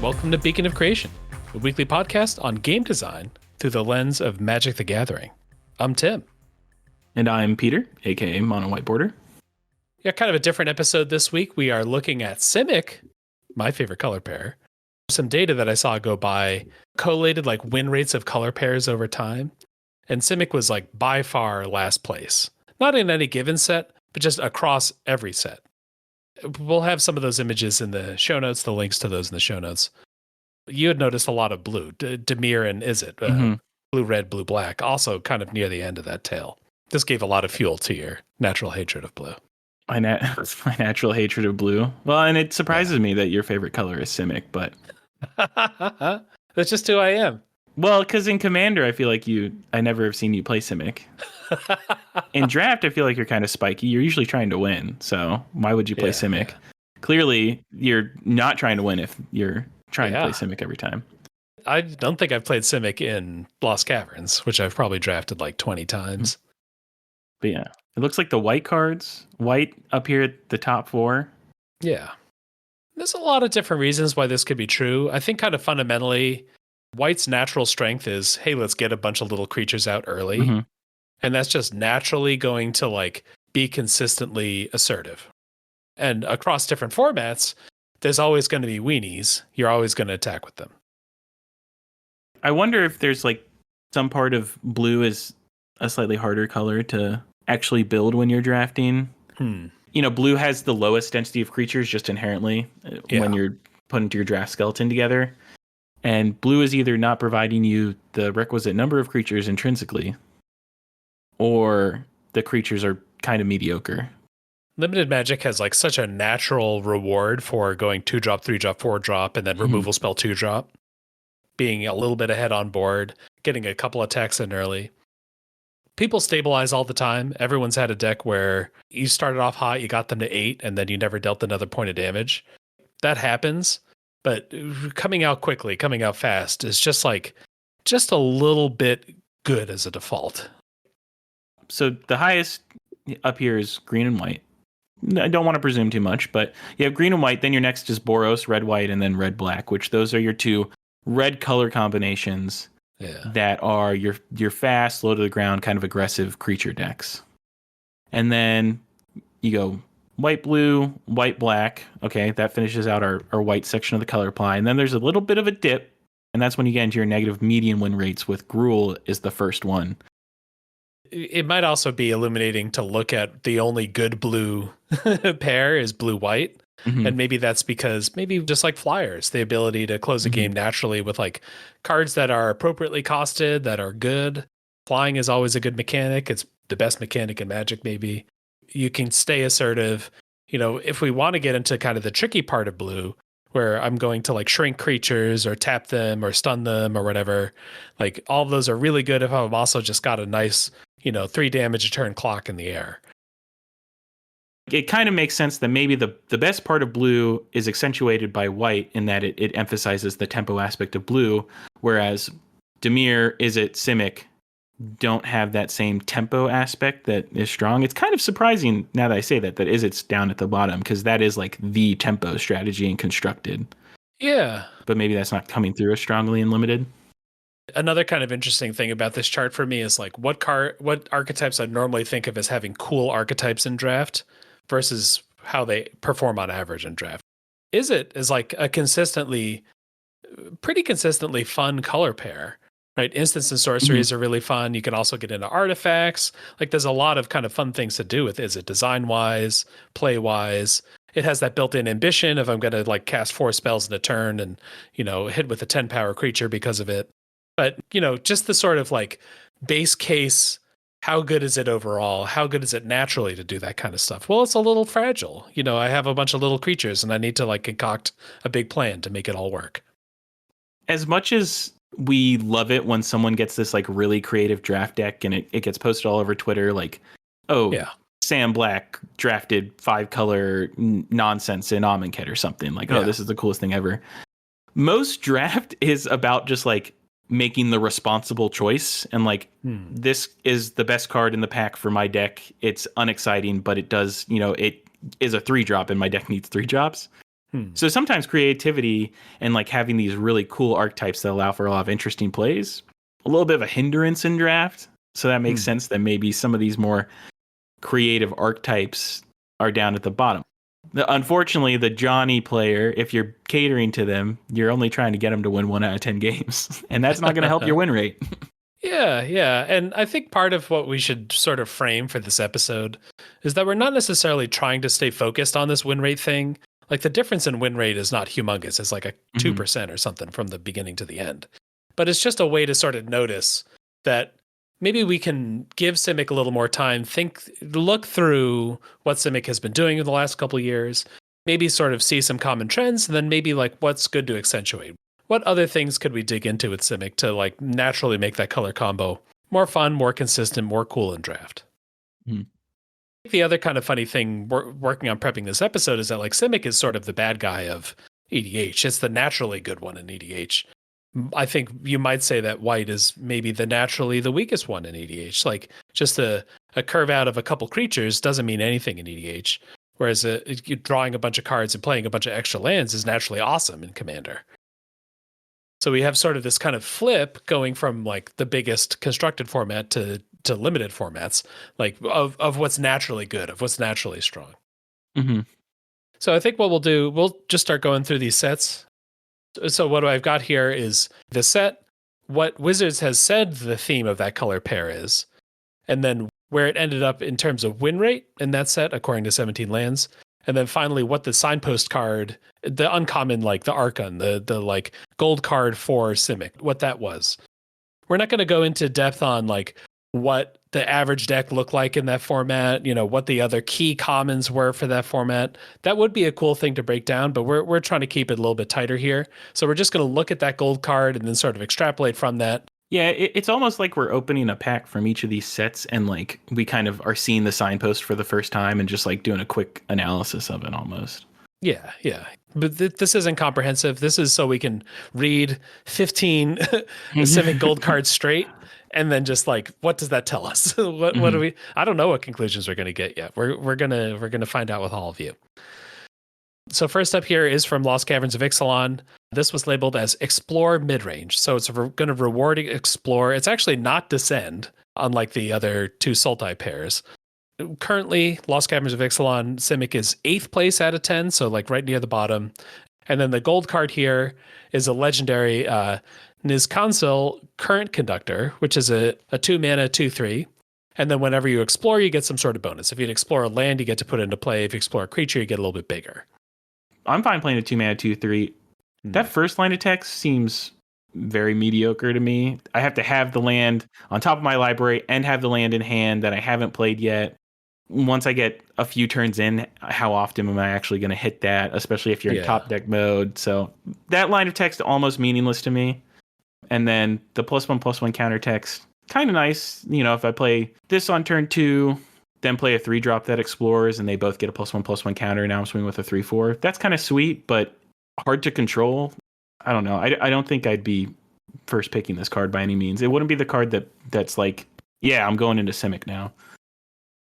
Welcome to Beacon of Creation, a weekly podcast on game design through the lens of Magic the Gathering. I'm Tim. And I'm Peter, aka Mono White Border. Yeah, kind of a different episode this week. We are looking at Simic, my favorite color pair. Some data that I saw go by collated like win rates of color pairs over time. And Simic was like by far last place. Not in any given set, but just across every set. We'll have some of those images in the show notes, the links to those in the show notes. You had noticed a lot of blue, Demir and Izzet, blue, red, blue, black, also kind of near the end of that tail. This gave a lot of fuel to your natural hatred of blue. My natural hatred of blue. Well, and it surprises me that your favorite color is Simic, but... That's just who I am. Well, because in Commander, I feel like I never have seen you play Simic. In Draft, I feel like you're kind of spiky. You're usually trying to win, so why would you play Simic? Yeah. Clearly, you're not trying to win if you're trying to play Simic every time. I don't think I've played Simic in Lost Caverns, which I've probably drafted like 20 times. But yeah, it looks like the white cards. White up here at the top 4. Yeah. There's a lot of different reasons why this could be true. I think kind of fundamentally, White's natural strength is, hey, let's get a bunch of little creatures out early. Mm-hmm. And that's just naturally going to like be consistently assertive. And across different formats, there's always going to be weenies. You're always going to attack with them. I wonder if there's like some part of blue is a slightly harder color to actually build when you're drafting. You know, blue has the lowest density of creatures just inherently when you're putting your draft skeleton together. And blue is either not providing you the requisite number of creatures intrinsically, or the creatures are kind of mediocre. Limited Magic has like such a natural reward for going 2-drop, 3-drop, 4-drop, and then removal spell 2-drop. Being a little bit ahead on board, getting a couple attacks in early. People stabilize all the time. Everyone's had a deck where you started off hot, you got them to 8, and then you never dealt another point of damage. That happens, but coming out quickly, coming out fast is just a little bit good as a default. So the highest up here is green and white. I don't want to presume too much, but you have green and white, then your next is Boros, red, white, and then red, black, which those are your two red color combinations that are your fast, low to the ground, kind of aggressive creature decks. And then you go white, blue, white, black. Okay, that finishes out our white section of the color pie. And then there's a little bit of a dip, and that's when you get into your negative median win rates with Gruul is the first one. It might also be illuminating to look at the only good blue pair is blue-white. And maybe that's because maybe just like Flyers, the ability to close a game naturally with like cards that are appropriately costed, that are good. Flying is always a good mechanic. It's the best mechanic in Magic, maybe. You can stay assertive. You know, if we want to get into kind of the tricky part of blue, where I'm going to like shrink creatures or tap them or stun them or whatever, like all of those are really good if I've also just got a nice, 3 damage a turn clock in the air. It kind of makes sense that maybe the best part of blue is accentuated by white in that it emphasizes the tempo aspect of blue, whereas Dimir, Izzet, Simic don't have that same tempo aspect that is strong. It's kind of surprising now that I say that Izzet's down at the bottom, because that is like the tempo strategy and constructed. Yeah. But maybe that's not coming through as strongly in limited. Another kind of interesting thing about this chart for me is like what archetypes I normally think of as having cool archetypes in draft versus how they perform on average in draft. Izzet is like a pretty consistently fun color pair, right? Instants and sorceries are really fun. You can also get into artifacts. Like there's a lot of kind of fun things to do with Izzet, design-wise, play-wise. It has that built-in ambition of I'm going to like cast 4 spells in a turn and, hit with a 10-power creature because of it. But, just the sort of like base case, how good is it overall? How good is it naturally to do that kind of stuff? Well, it's a little fragile. I have a bunch of little creatures and I need to like concoct a big plan to make it all work. As much as we love it when someone gets this like really creative draft deck and it gets posted all over Twitter, like, Sam Black drafted 5-color nonsense in Amonkhet or something. Like, this is the coolest thing ever. Most draft is about just like making the responsible choice and like this is the best card in the pack for my deck. It's unexciting, but it does, it is a 3-drop and my deck needs 3 drops. So sometimes creativity and like having these really cool archetypes that allow for a lot of interesting plays, a little bit of a hindrance in draft. So that makes sense that maybe some of these more creative archetypes are down at the bottom. Unfortunately, the Johnny player, if you're catering to them, you're only trying to get them to win 1 out of 10 games. And that's not going to help your win rate. Yeah. And I think part of what we should sort of frame for this episode is that we're not necessarily trying to stay focused on this win rate thing. Like the difference in win rate is not humongous. It's like a 2% or something from the beginning to the end. But it's just a way to sort of notice that maybe we can give Simic a little more time, look through what Simic has been doing in the last couple of years, maybe sort of see some common trends, and then maybe like what's good to accentuate. What other things could we dig into with Simic to like naturally make that color combo more fun, more consistent, more cool in draft? The other kind of funny thing working on prepping this episode is that like Simic is sort of the bad guy of EDH. It's the naturally good one in EDH. I think you might say that white is maybe naturally the weakest one in EDH. Like just a curve out of a couple creatures doesn't mean anything in EDH. Whereas drawing a bunch of cards and playing a bunch of extra lands is naturally awesome in Commander. So we have sort of this kind of flip going from like the biggest constructed format to limited formats, like of what's naturally good, of what's naturally strong. So I think what we'll do, we'll just start going through these sets. So what I've got here is the set, what Wizards has said the theme of that color pair is, and then where it ended up in terms of win rate in that set, according to 17 lands. And then finally, what the signpost card, the uncommon, like the Archon, the like gold card for Simic, what that was. We're not going to go into depth on like what the average deck looked like in that format, what the other key commons were for that format. That would be a cool thing to break down, but we're trying to keep it a little bit tighter here. So we're just going to look at that gold card and then sort of extrapolate from that. Yeah, it's almost like we're opening a pack from each of these sets and like we kind of are seeing the signpost for the first time and just like doing a quick analysis of it almost. Yeah. But this isn't comprehensive. This is so we can read 15 Simic gold cards straight and then just like, what does that tell us? What do we? I don't know what conclusions we're going to get yet. We're gonna find out with all of you. So first up here is from Lost Caverns of Ixalan. This was labeled as Explore Midrange. So it's going to reward Explore. It's actually not Descend, unlike the other two Sultai pairs. Currently, Lost Caverns of Ixalan, Simic is 8th place out of 10, so like right near the bottom. And then the gold card here is a legendary Nizkansil Current Conductor, which is a 2-mana 2/3. And then whenever you explore, you get some sort of bonus. If you explore a land, you get to put it into play. If you explore a creature, you get a little bit bigger. I'm fine playing a 2-mana 2/3. That first line of text seems very mediocre to me. I have to have the land on top of my library and have the land in hand that I haven't played yet. Once I get a few turns in, how often am I actually going to hit that, especially if you're in top deck mode? So that line of text almost meaningless to me. And then the +1/+1 counter text, kind of nice. If I play this on turn 2, then play a 3-drop that explores, and they both get a +1/+1 counter, now I'm swinging with a 3/4. That's kind of sweet, but hard to control. I don't know. I don't think I'd be first picking this card by any means. It wouldn't be the card that's like, yeah, I'm going into Simic now.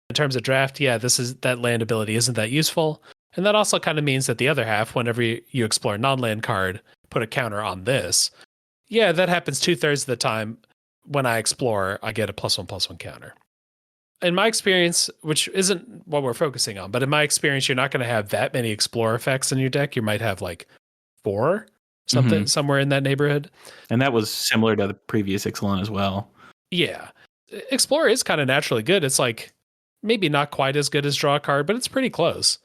In terms of draft, that land ability isn't that useful. And that also kind of means that the other half, whenever you explore a non-land card, put a counter on this. Yeah, that happens 2/3 of the time. When I explore, I get a +1/+1 counter. In my experience, which isn't what we're focusing on, but in my experience, you're not going to have that many explore effects in your deck. You might have like 4, somewhere in that neighborhood. And that was similar to the previous Ixalan as well. Yeah. Explore is kind of naturally good. It's like maybe not quite as good as draw a card, but it's pretty close.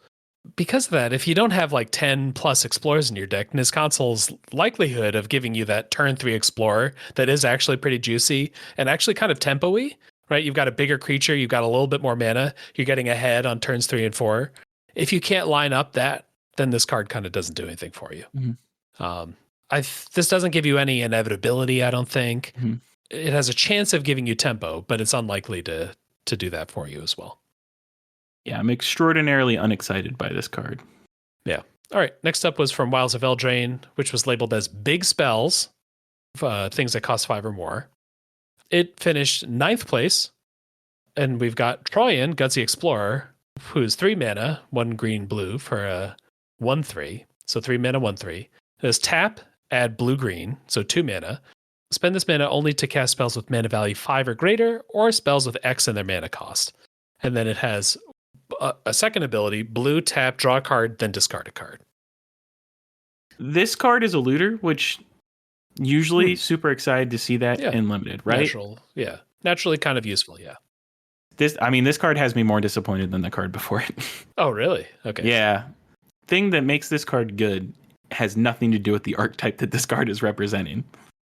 Because of that, if you don't have like 10 plus explorers in your deck, Nizkansil's likelihood of giving you that turn 3 explorer that is actually pretty juicy and actually kind of tempo-y, right? You've got a bigger creature, you've got a little bit more mana, you're getting ahead on turns 3 and 4. If you can't line up that, then this card kind of doesn't do anything for you. This doesn't give you any inevitability, I don't think. It has a chance of giving you tempo, but it's unlikely to do that for you as well. Yeah, I'm extraordinarily unexcited by this card. Yeah. All right. Next up was from Wiles of Eldraine, which was labeled as big spells, things that cost 5 or more. It finished 9th place. And we've got Troyan, Gutsy Explorer, who's 3 mana, 1 green blue for a 1/3. So 3 mana, 1/3. It has tap, add blue-green, so 2 mana. Spend this mana only to cast spells with mana value 5 or greater, or spells with X in their mana cost. And then it has a second ability, blue, tap, draw a card, then discard a card. This card is a looter, which usually super excited to see that in limited, right? Naturally kind of useful, yeah. This card has me more disappointed than the card before it. Oh, really? Okay. Yeah. Thing that makes this card good has nothing to do with the archetype that this card is representing.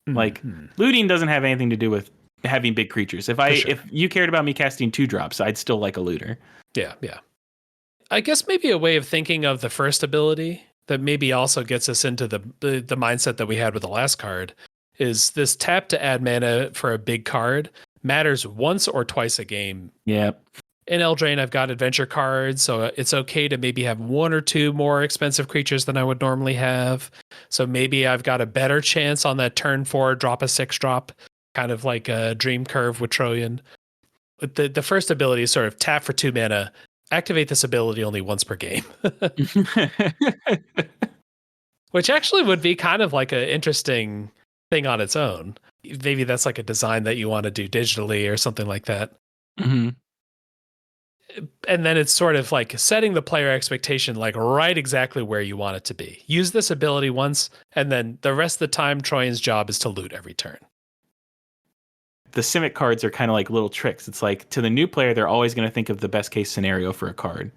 Like, looting doesn't have anything to do with having big creatures. If you cared about me casting 2-drops, I'd still like a looter. Yeah. I guess maybe a way of thinking of the first ability that maybe also gets us into the mindset that we had with the last card is this tap to add mana for a big card matters once or twice a game. Yep. In Eldraine, I've got adventure cards, so it's okay to maybe have 1 or 2 more expensive creatures than I would normally have. So maybe I've got a better chance on that turn 4, drop a 6-drop, kind of like a Dream Curve with Trojan. The first ability is sort of tap for 2 mana, activate this ability only once per game. Which actually would be kind of like an interesting thing on its own. Maybe that's like a design that you want to do digitally or something like that. Mm-hmm. And then it's sort of like setting the player expectation like right exactly where you want it to be. Use this ability once, and then the rest of the time, Troyan's job is to loot every turn. The Simic cards are kind of like little tricks. It's like, to the new player, they're always going to think of the best case scenario for a card.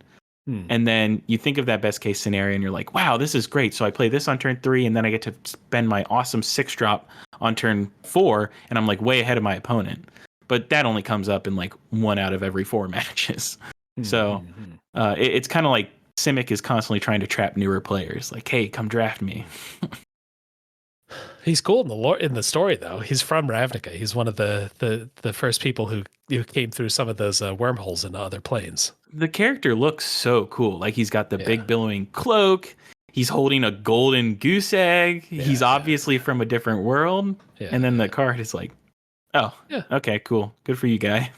And then you think of that best case scenario and you're like, wow, this is great. So I play this on turn 3, and then I get to spend my awesome 6-drop on turn 4, and I'm like way ahead of my opponent. But that only comes up in like 1 out of every 4 matches. So it's kind of like Simic is constantly trying to trap newer players. Like, hey, come draft me. He's cool in the story, though. He's from Ravnica. He's one of the first people who came through some of those wormholes into other planes. The character looks so cool. Like, he's got the big billowing cloak. He's holding a golden goose egg. He's obviously from a different world. And then the card is like, oh, okay, cool. Good for you, guy.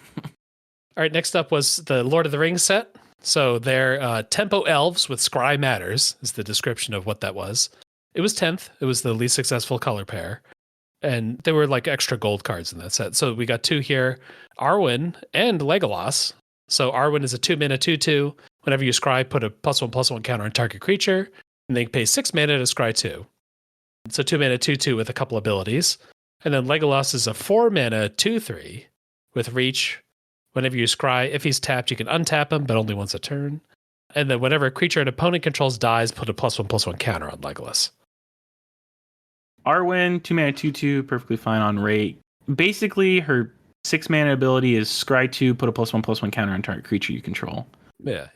All right, next up was the Lord of the Rings set. So they're tempo elves with Scry Matters is the description of what that was. It was 10th. It was the least successful color pair. And there were like extra gold cards in that set. So we got 2 here, Arwen and Legolas. So Arwen is a 2 mana 2/2. Whenever you scry, put a +1/+1 counter on target creature, and then you pay 6 mana to scry 2. So 2 mana 2/2 with a couple abilities. And then Legolas is a 4 mana 2/3 with reach. Whenever you scry, if he's tapped, you can untap him, but only once a turn. And then whenever a creature an opponent controls dies, put a +1/+1 counter on Legolas. Arwen, 2 mana 2/2, perfectly fine on rate. Basically, her 6 mana ability is scry 2, put a +1/+1 counter on target creature you control. Yeah.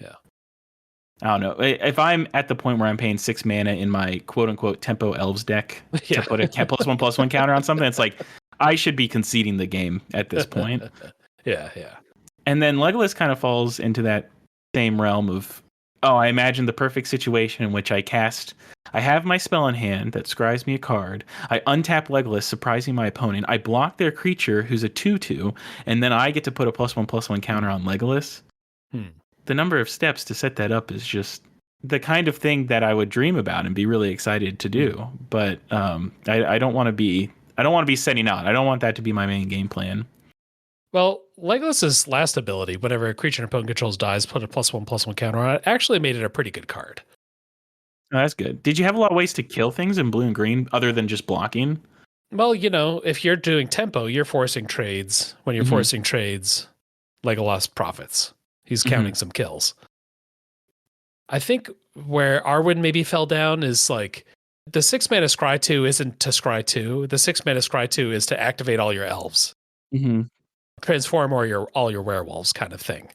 I don't know. If I'm at the point where I'm paying 6 mana in my quote unquote tempo elves deck to put a +1/+1 counter on something, it's like, I should be conceding the game at this point. Yeah. And then Legolas kind of falls into that same realm of, I imagine the perfect situation in which I have my spell in hand that scries me a card. I untap Legolas, surprising my opponent. I block their creature, who's a 2/2, and then I get to put a +1/+1 counter on Legolas. The number of steps to set that up is just the kind of thing that I would dream about and be really excited to do. But I don't want to be setting out. I don't want that to be my main game plan. Well, Legolas's last ability, whenever a creature an opponent controls dies, put a +1/+1 counter on it, actually made it a pretty good card. Oh, that's good. Did you have a lot of ways to kill things in blue and green other than just blocking? Well, if you're doing tempo, you're forcing trades. When you're forcing trades, Legolas profits. He's counting some kills. I think where Arwen maybe fell down is like the 6 mana scry 2 isn't to scry 2. The 6 mana scry 2 is to activate all your elves. Transform all your werewolves kind of thing.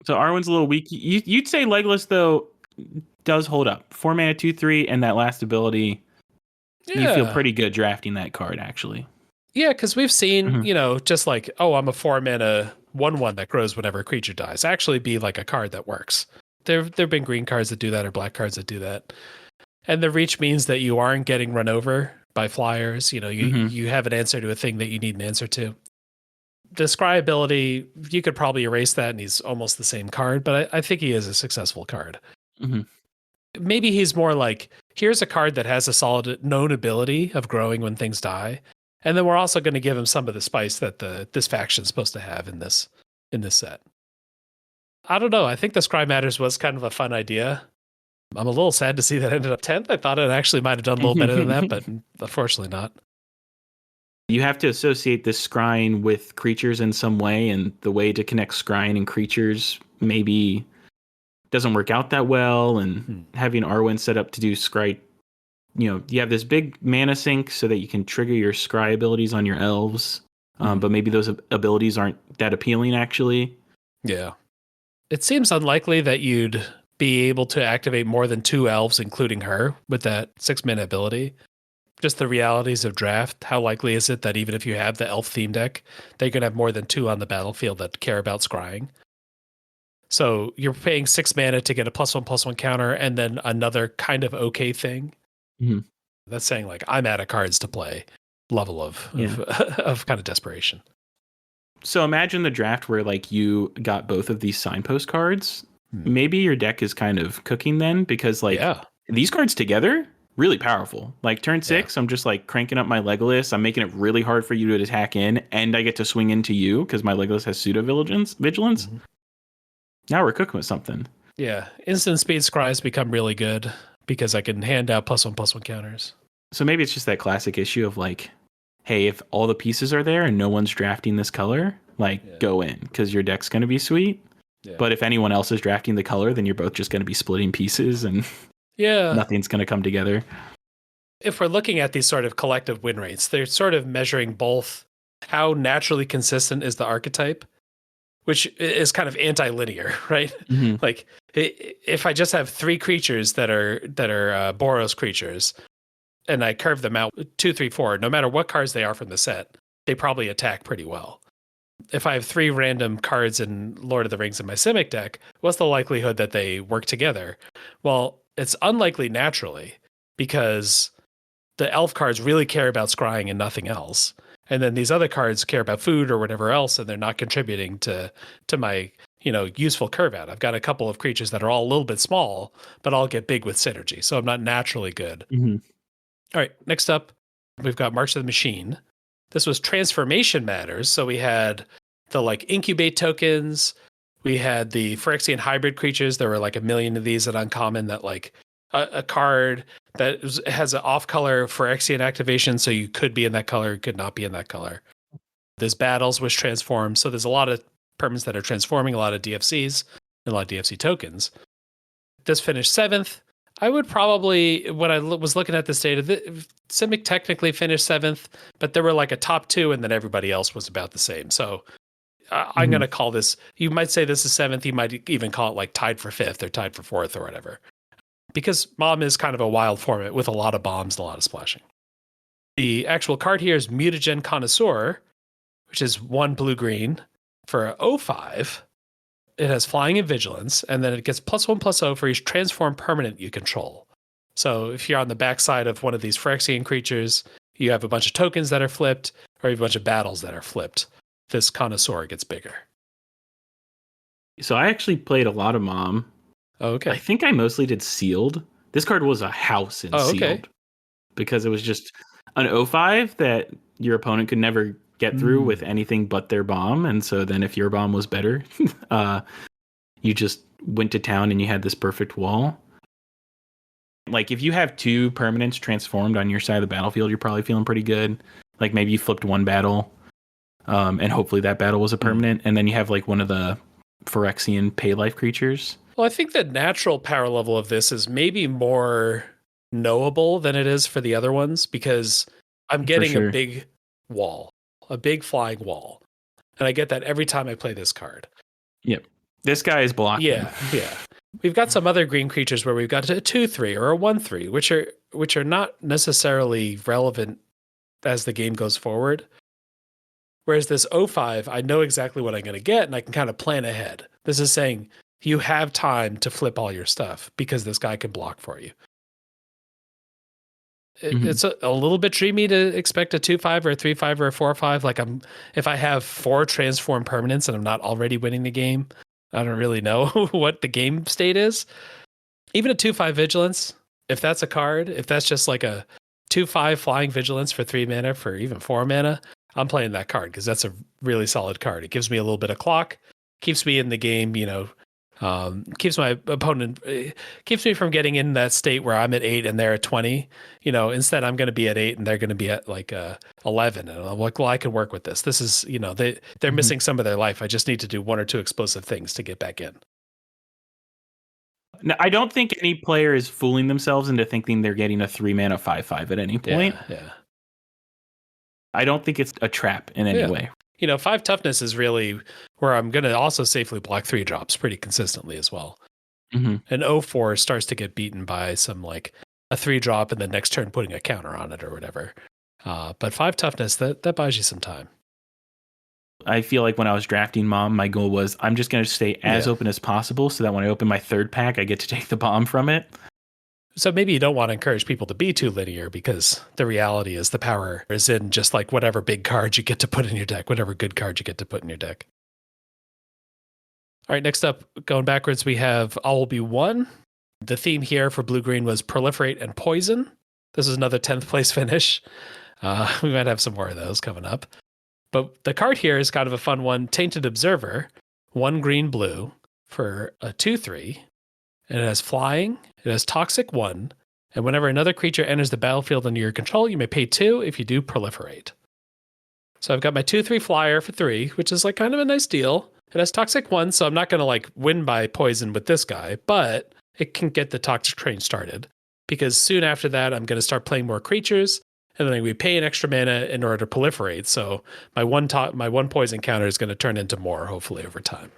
So Arwen's a little weak. You'd say Legolas, though, does hold up. 4 mana 2/3 and that last ability. You feel pretty good drafting that card, actually. Yeah, because we've seen, just like, I'm a 4 mana 1/1 that grows whenever a creature dies. Actually be like a card that works. There've been green cards that do that or black cards that do that. And the reach means that you aren't getting run over by flyers. You have an answer to a thing that you need an answer to. The scry ability, you could probably erase that and he's almost the same card, but I think he is a successful card. maybe he's more like, here's a card that has a solid known ability of growing when things die. And then we're also going to give him some of the spice that this faction is supposed to have in this set. I don't know. I think the Scry Matters was kind of a fun idea. I'm a little sad to see that ended up 10th. I thought it actually might have done a little better than that, but unfortunately not. You have to associate this scrying with creatures in some way, and the way to connect scrying and creatures maybe doesn't work out that well. And having Arwen set up to do scry, you have this big mana sink so that you can trigger your scry abilities on your elves, but maybe those abilities aren't that appealing actually. Yeah. It seems unlikely that you'd be able to activate more than 2 elves, including her, with that 6-mana ability. Just the realities of draft. How likely is it that even if you have the elf theme deck, they can have more than 2 on the battlefield that care about scrying? So you're paying 6 mana to get a +1/+1 counter and then another kind of okay thing. That's saying like, I'm out of cards to play level of kind of desperation. So imagine the draft where like you got both of these signpost cards. Maybe your deck is kind of cooking then, because like these cards together, really powerful. Like turn 6, I'm just like cranking up my Legolas. I'm making it really hard for you to attack in, and I get to swing into you because my Legolas has pseudo vigilance. Now we're cooking with something. Yeah, instant speed scries become really good because I can hand out +1/+1 counters. So maybe it's just that classic issue of like, hey, if all the pieces are there and no one's drafting this color, like go in because your deck's going to be sweet. But if anyone else is drafting the color, then you're both just going to be splitting pieces and nothing's going to come together. If we're looking at these sort of collective win rates, they're sort of measuring both how naturally consistent is the archetype, which is kind of anti-linear, right? Like if I just have 3 creatures that are Boros creatures, and I curve them out 2, 3, 4, no matter what cards they are from the set, they probably attack pretty well. If I have 3 random cards in Lord of the Rings in my Simic deck, what's the likelihood that they work together? Well, it's unlikely naturally, because the elf cards really care about scrying and nothing else. And then these other cards care about food or whatever else, and they're not contributing to my useful curve out. I've got a couple of creatures that are all a little bit small, but I'll get big with synergy. So I'm not naturally good. All right, next up, we've got March of the Machine. This was Transformation Matters. So we had the like incubate tokens. We had the Phyrexian hybrid creatures. There were like 1 million of these at uncommon that like a card that has an off-color Phyrexian activation. So you could be in that color, could not be in that color. There's battles which transform. So there's a lot of permanents that are transforming, a lot of DFCs, and a lot of DFC tokens. This finished 7th. I would probably, when I was looking at this data, Simic technically finished 7th, but there were like a top 2, and then everybody else was about the same. So I'm going to call this, you might say this is 7th, you might even call it like tied for 5th or tied for 4th or whatever. Because Mom is kind of a wild format with a lot of bombs and a lot of splashing. The actual card here is Mutagen Connoisseur, which is 1 blue-green for 05. It has flying and vigilance, and then it gets +1/+0 for each transform permanent you control. So if you're on the backside of one of these Phyrexian creatures, you have a bunch of tokens that are flipped, or you have a bunch of battles that are flipped. This Connoisseur gets bigger. So I actually played a lot of Mom. Oh, okay. I think I mostly did Sealed. This card was a house in Sealed. Because it was just an 05 that your opponent could never get through with anything but their bomb. And so then if your bomb was better, you just went to town and you had this perfect wall. Like if you have 2 permanents transformed on your side of the battlefield, you're probably feeling pretty good. Like maybe you flipped 1 battle, and hopefully that battle was a permanent. And then you have like one of the Phyrexian pay life creatures. Well, I think the natural power level of this is maybe more knowable than it is for the other ones, because I'm getting a big wall. A big flying wall. And I get that every time I play this card. Yep. This guy is blocking. Yeah. We've got some other green creatures where we've got a 2/3 or a 1/3, which are not necessarily relevant as the game goes forward. Whereas this 05, I know exactly what I'm going to get, and I can kind of plan ahead. This is saying you have time to flip all your stuff because this guy can block for you. It's a little bit dreamy to expect a 2/5 or a 3/5 or a 4/5. Like if I have 4 transform permanents and I'm not already winning the game, I don't really know what the game state is. Even a 2/5 vigilance, if that's a card, if that's just like a 2/5 flying vigilance for 3 mana, for even 4 mana, I'm playing that card because that's a really solid card. It gives me a little bit of clock, keeps me in the game, keeps my opponent, keeps me from getting in that state where I'm at 8 and they're at 20. Instead I'm going to be at 8 and they're going to be at like 11. And I'm like, well, I can work with this. This is, they're missing some of their life. I just need to do 1 or 2 explosive things to get back in. Now, I don't think any player is fooling themselves into thinking they're getting a 3 mana 5/5 at any point. Yeah. I don't think it's a trap in any way. 5 toughness is really where I'm going to also safely block 3 drops pretty consistently as well. And 0/4 starts to get beaten by some like a 3 drop and the next turn putting a counter on it or whatever. But 5 toughness, that buys you some time. I feel like when I was drafting Mom, my goal was I'm just going to stay as open as possible so that when I open my 3rd pack, I get to take the bomb from it. So maybe you don't want to encourage people to be too linear because the reality is the power is in just like whatever big card you get to put in your deck, whatever good card you get to put in your deck. All right, next up, going backwards, we have All Will Be One. The theme here for blue-green was proliferate and poison. This is another 10th place finish. We might have some more of those coming up. But the card here is kind of a fun one. Tainted Observer, 1 green-blue for a 2/3. And it has flying, it has toxic 1, and whenever another creature enters the battlefield under your control, you may pay 2 if you do proliferate. So I've got my 2/3 flyer for 3, which is like kind of a nice deal. It has toxic 1, so I'm not going to like win by poison with this guy, but it can get the toxic train started. Because soon after that, I'm going to start playing more creatures, and then we pay an extra mana in order to proliferate. So my one poison counter is going to turn into more, hopefully, over time.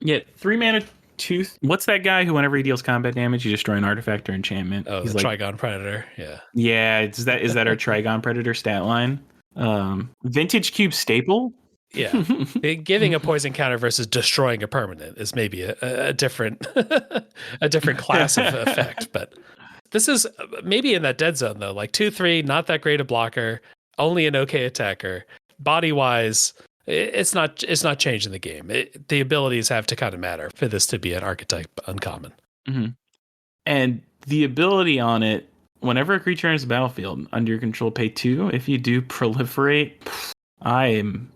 Yeah, 3 mana, 2. What's that guy who, whenever he deals combat damage, you destroy an artifact or enchantment? Oh, he's the like, Trigon Predator. Yeah. Yeah, is that our Trigon Predator stat line? Vintage Cube staple? Yeah. Giving a poison counter versus destroying a permanent is maybe a different a different class of effect. But this is maybe in that dead zone, though. Like 2/3, not that great a blocker, only an okay attacker. Body-wise, it's not changing the game. The abilities have to kind of matter for this to be an archetype uncommon. And the ability on it, whenever a creature enters the battlefield under your control, pay 2. If you do proliferate, I am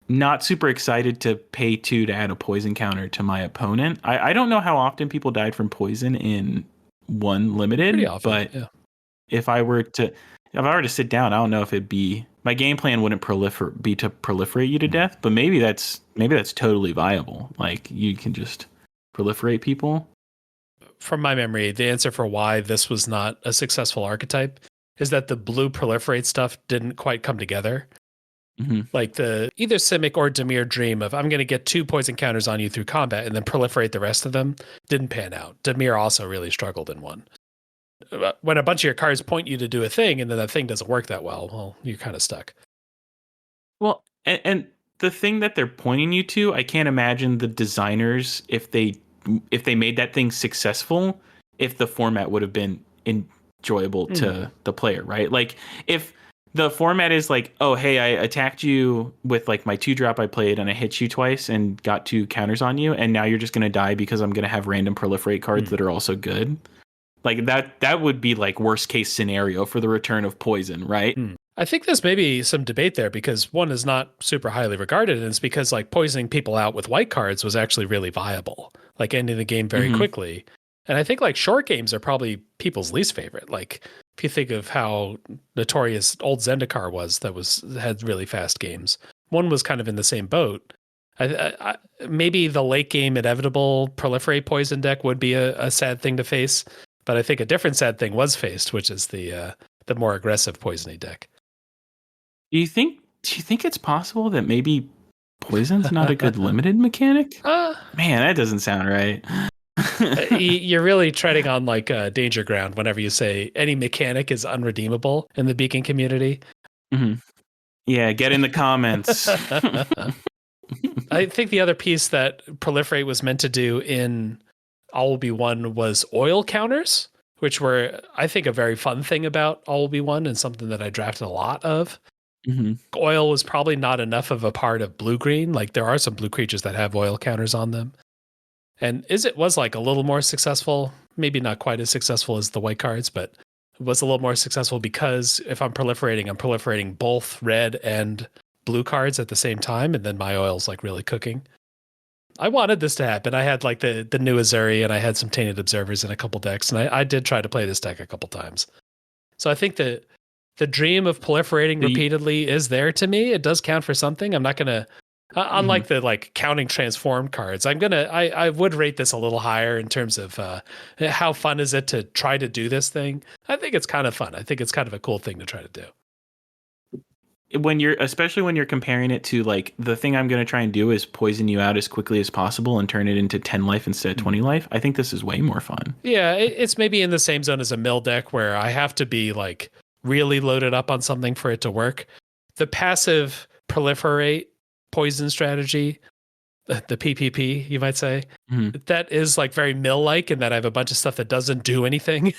not super excited to pay 2 to add a poison counter to my opponent. I don't know how often people died from poison in 1 limited, Pretty often, but yeah. if I were to sit down, I don't know if it'd be, my game plan wouldn't be to proliferate you to death, but maybe that's totally viable. Like you can just proliferate people. From my memory, the answer for why this was not a successful archetype is that the blue proliferate stuff didn't quite come together. Like the either Simic or Dimir dream of I'm going to get 2 poison counters on you through combat and then proliferate the rest of them didn't pan out. Dimir also really struggled in 1. When a bunch of your cards point you to do a thing and then that thing doesn't work that well, you're kind of stuck. Well, and the thing that they're pointing you to, I can't imagine the designers, if they made that thing successful, if the format would have been enjoyable to the player, right? Like if the format is like, oh, hey, I attacked you with like my 2-drop I played and I hit you twice and got 2 counters on you, and now you're just going to die because I'm going to have random proliferate cards that are also good. Like that would be like worst case scenario for the return of poison, right? I think there's maybe some debate there because 1 is not super highly regarded, and it's because like poisoning people out with white cards was actually really viable, like ending the game very quickly. And I think like short games are probably people's least favorite. Like if you think of how notorious old Zendikar was, had really fast games. 1 was kind of in the same boat. I maybe the late game inevitable proliferate poison deck would be a sad thing to face, but I think a different sad thing was faced, which is the more aggressive poisoning deck. Do you think it's possible that maybe poison's not a good limited mechanic? Man, that doesn't sound right. You're really treading on like danger ground whenever you say any mechanic is unredeemable in the Beacon community. Yeah, get in the comments. I think the other piece that proliferate was meant to do in All Will Be One was oil counters, which were, I think, a very fun thing about All Will Be One and something that I drafted a lot of. Oil was probably not enough of a part of blue-green. Like there are some blue creatures that have oil counters on them. And Izzet was like a little more successful, maybe not quite as successful as the white cards, but it was a little more successful because if I'm proliferating both red and blue cards at the same time, and then my oil's like really cooking. I wanted this to happen. I had like the new Azuri, and I had some Tainted Observers in a couple decks, and I did try to play this deck a couple times. So I think that the dream of proliferating repeatedly is there to me. It does count for something. I'm not gonna, unlike the like counting transformed cards, I would rate this a little higher in terms of how fun is it to try to do this thing. I think it's kind of fun. I think it's kind of a cool thing to try to do. Especially when you're comparing it to like the thing I'm going to try and do is poison you out as quickly as possible and turn it into 10 life instead of 20 life. I think this is way more fun. Yeah, it's maybe in the same zone as a mill deck where I have to be like really loaded up on something for it to work. The passive proliferate poison strategy, the PPP, you might say, that is like very mill-like in that I have a bunch of stuff that doesn't do anything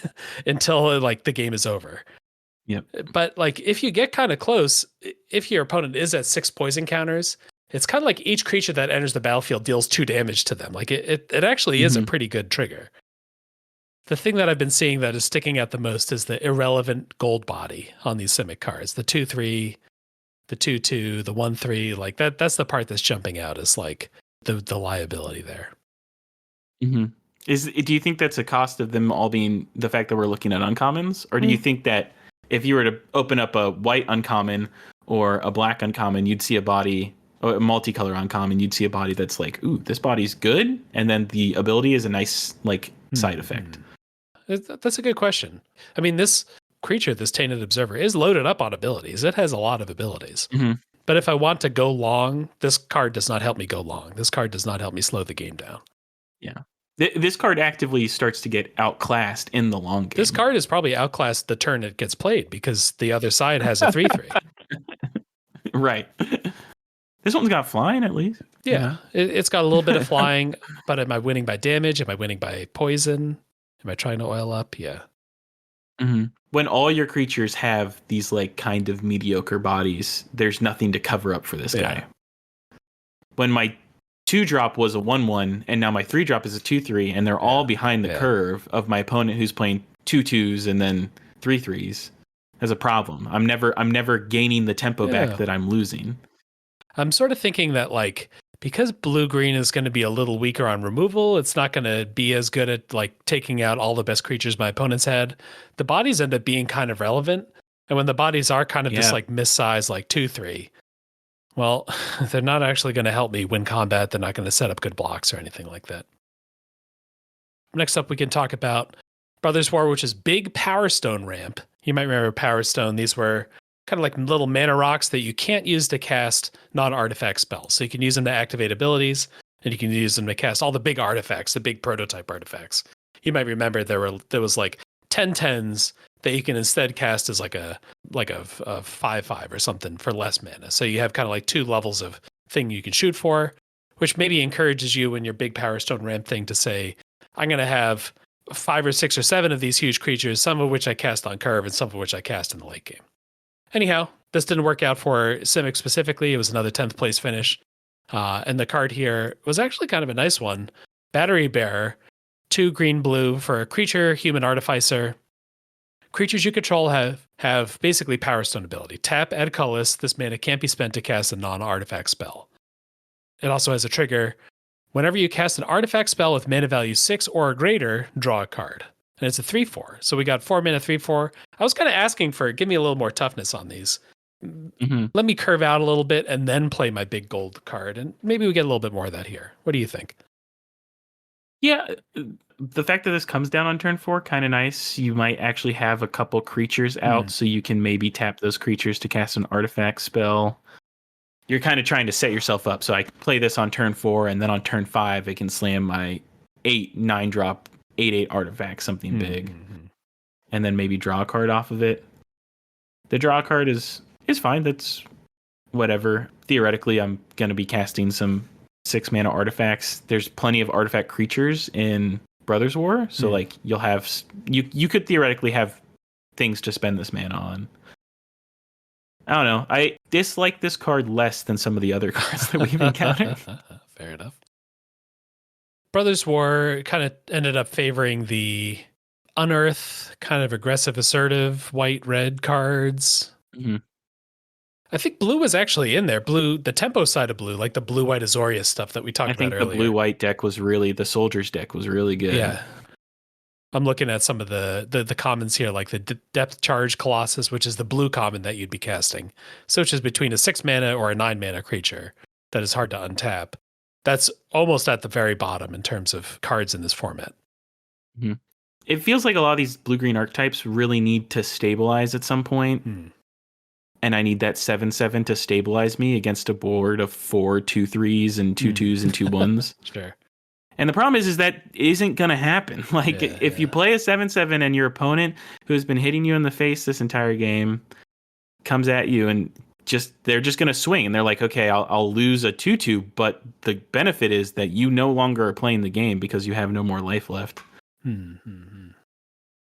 until like the game is over. Yep. But like if you get kind of close, if your opponent is at 6 poison counters, it's kind of like each creature that enters the battlefield deals 2 damage to them. Like it actually is a pretty good trigger. The thing that I've been seeing that is sticking out the most is the irrelevant gold body on these Simic cards. The 2/3, the 2/2, the 1/3, like that's the part that's jumping out as like the liability there. Do you think that's a cost of them all being the fact that we're looking at uncommons? Or do you think that if you were to open up a white uncommon or a black uncommon, you'd see a body, or a multicolor uncommon, you'd see a body that's like, ooh, this body's good, and then the ability is a nice like side effect? That's a good question. I mean, this creature, this Tainted Observer, is loaded up on abilities. It has a lot of abilities. But if I want to go long, this card does not help me go long. This card does not help me slow the game down. Yeah. This card actively starts to get outclassed in the long game. This card is probably outclassed the turn it gets played because the other side has a 3/3. Right. This one's got flying at least. Yeah. It's got a little bit of flying, but am I winning by damage? Am I winning by poison? Am I trying to oil up? Yeah. When all your creatures have these like kind of mediocre bodies, there's nothing to cover up for this guy. When my 2-drop was a 1/1, and now my 3-drop is a 2/3, and they're all behind the curve of my opponent who's playing 2/2s and then 3/3s, has a problem. I'm never gaining the tempo back that I'm losing. I'm sort of thinking that like because blue-green is going to be a little weaker on removal, it's not going to be as good at like taking out all the best creatures my opponents had. The bodies end up being kind of relevant, and when the bodies are kind of this like missized like 2/3, well, they're not actually going to help me win combat. They're not going to set up good blocks or anything like that. Next up, we can talk about Brothers War, which is big Power Stone ramp. You might remember Power Stone. These were kind of like little mana rocks that you can't use to cast non-artifact spells. So you can use them to activate abilities, and you can use them to cast all the big artifacts, the big prototype artifacts. You might remember there was like 10/10s that you can instead cast as like a 5/5 or something for less mana. So you have kind of like 2 levels of thing you can shoot for, which maybe encourages you in your big Power Stone ramp thing to say, I'm going to have 5 or 6 or 7 of these huge creatures, some of which I cast on curve and some of which I cast in the late game. Anyhow, this didn't work out for Simic specifically. It was another 10th place finish. And the card here was actually kind of a nice one. Battery Bearer, 2 green-blue for a creature, human artificer. Creatures you control have basically Power Stone ability. Tap, add colorless. This mana can't be spent to cast a non-artifact spell. It also has a trigger. Whenever you cast an artifact spell with mana value 6 or greater, draw a card. And it's a 3/4. So we got 4 mana 3/4. I was kind of asking for, give me a little more toughness on these. Let me curve out a little bit and then play my big gold card. And maybe we get a little bit more of that here. What do you think? Yeah, the fact that this comes down on turn 4, kind of nice. You might actually have a couple creatures out, so you can maybe tap those creatures to cast an artifact spell. You're kind of trying to set yourself up. So I play this on turn 4, and then on turn 5, I can slam my 9-drop, 8/8 artifact, something big, and then maybe draw a card off of it. The draw card is fine. That's whatever. Theoretically, I'm going to be casting some 6 mana artifacts. There's plenty of artifact creatures in Brothers War, so like you'll have you could theoretically have things to spend this mana on. I don't know. I dislike this card less than some of the other cards that we've encountered. Fair enough. Brothers War kind of ended up favoring the unearth, kind of aggressive, assertive, white-red cards. Mm-hmm. I think blue was actually in there. Blue, the tempo side of blue, like the blue-white Azorius stuff that we talked I about think the earlier. blue-white deck was really, the Soldier's deck was really good. Yeah. I'm looking at some of the commons here, like the Depth Charge Colossus, which is the blue common that you'd be casting. Switches between a 6 mana or a 9 mana creature that is hard to untap. That's almost at the very bottom in terms of cards in this format. Mm-hmm. It feels like a lot of these blue-green archetypes really need to stabilize at some point. And I need that 7/7 to stabilize me against a board of 4 2/3s and 2 2s and 2 1s. Sure. And the problem is that isn't going to happen. Like, if you play a 7/7 and your opponent, who has been hitting you in the face this entire game, comes at you and they're just going to swing, and they're like, okay, I'll lose a 2/2, but the benefit is that you no longer are playing the game because you have no more life left.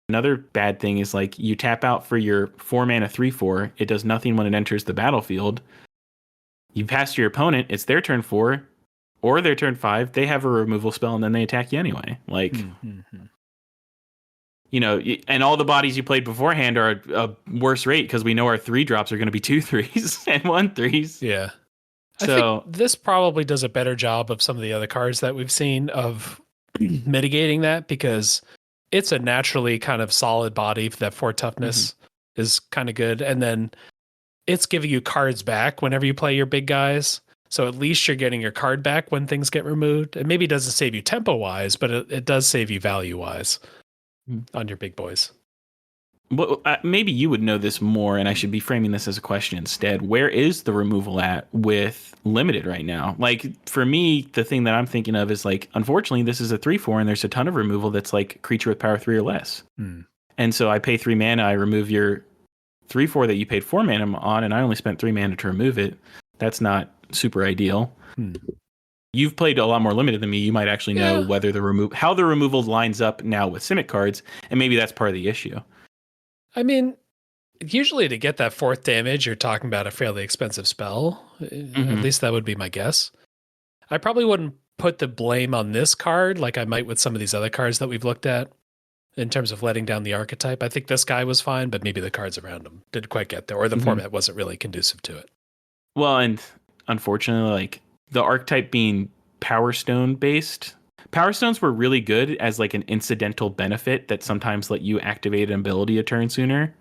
Another bad thing is, like, you tap out for your 4 mana 3/4. It does nothing when it enters the battlefield. You pass to your opponent. It's their turn 4 or their turn 5. They have a removal spell, and then they attack you anyway. Like, you know, and all the bodies you played beforehand are a worse rate because we know our 3-drops are going to be 2/3s and 1/3s. Yeah. So I think this probably does a better job of some of the other cards that we've seen of mitigating that, because it's a naturally kind of solid body. That 4 toughness is kind of good. And then it's giving you cards back whenever you play your big guys. So at least you're getting your card back when things get removed. It maybe doesn't save you tempo wise, but it does save you value wise on your big boys. Well, maybe you would know this more, and I should be framing this as a question instead. Where is the removal at with limited right now? Like, for me, the thing that I'm thinking of is, like, unfortunately, this is a 3/4, and there's a ton of removal that's like creature with power 3 or less. And so I pay 3 mana, I remove your 3/4 that you paid 4 mana on, and I only spent 3 mana to remove it. That's not super ideal. You've played a lot more limited than me. You might actually know whether how the removal lines up now with Simic cards, and maybe that's part of the issue. I mean, usually to get that 4th damage, you're talking about a fairly expensive spell. At least that would be my guess. I probably wouldn't put the blame on this card like I might with some of these other cards that we've looked at in terms of letting down the archetype. I think this guy was fine, but maybe the cards around him didn't quite get there, or the format wasn't really conducive to it. Well, and unfortunately, like, the archetype being Power Stone based, Power Stones were really good as, like, an incidental benefit that sometimes let you activate an ability a turn sooner.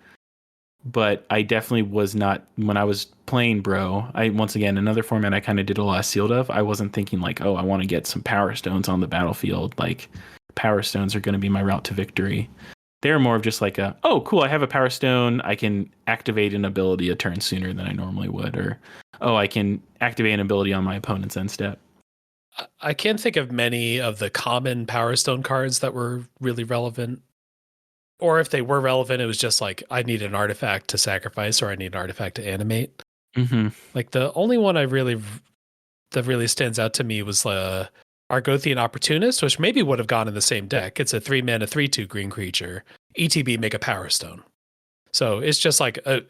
But I definitely was not, when I was playing Bro, once again, another format I kind of did a lot of sealed of, I wasn't thinking like, oh, I want to get some Power Stones on the battlefield. Like, Power Stones are going to be my route to victory. They're more of just like oh, cool, I have a Power Stone, I can activate an ability a turn sooner than I normally would. Or, oh, I can activate an ability on my opponent's end step. I can't think of many of the common Power Stone cards that were really relevant. Or if they were relevant, it was just like, I need an artifact to sacrifice, or I need an artifact to animate. Like, the only one that really stands out to me was Argothian Opportunist, which maybe would have gone in the same deck. It's a 3 mana 3/2 green creature. ETB, make a Power Stone. So it's just like a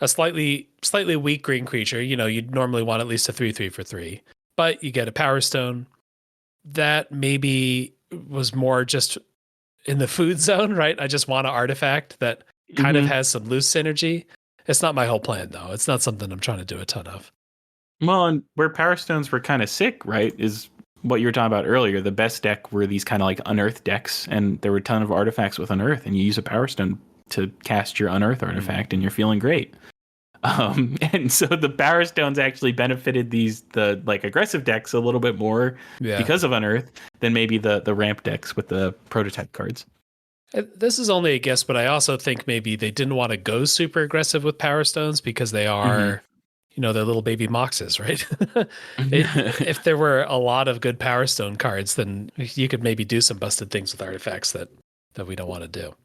slightly weak green creature. You know, you'd normally want at least a 3/3 for 3. But you get a Power Stone. That maybe was more just in the food zone, right? I just want an artifact that kind of has some loose synergy. It's not my whole plan, though. It's not something I'm trying to do a ton of. Well, and where Power Stones were kind of sick, right, is what you were talking about earlier. The best deck were these kind of like Unearth decks, and there were a ton of artifacts with Unearth, and you use a Power Stone to cast your Unearth artifact, and you're feeling great. And so the Power Stones actually benefited the like aggressive decks a little bit more because of Unearth than maybe the ramp decks with the prototype cards. This is only a guess, but I also think maybe they didn't want to go super aggressive with Power Stones because they are, you know, they're little baby Moxes, right? If there were a lot of good Power Stone cards, then you could maybe do some busted things with artifacts that we don't want to do.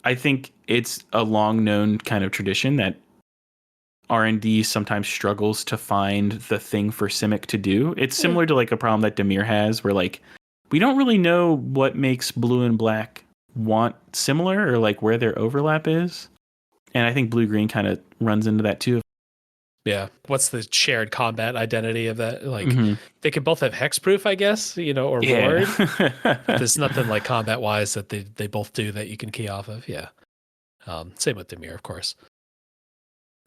I think it's a long known kind of tradition that R&D sometimes struggles to find the thing for Simic to do. It's similar to like a problem that Dimir has, where like we don't really know what makes blue and black want similar, or like where their overlap is. And I think blue green kind of runs into that too. Yeah. What's the shared combat identity of that? Like they could both have hexproof, I guess, or ward, but there's nothing like combat wise that they both do that you can key off of. Yeah. Same with Dimir, of course.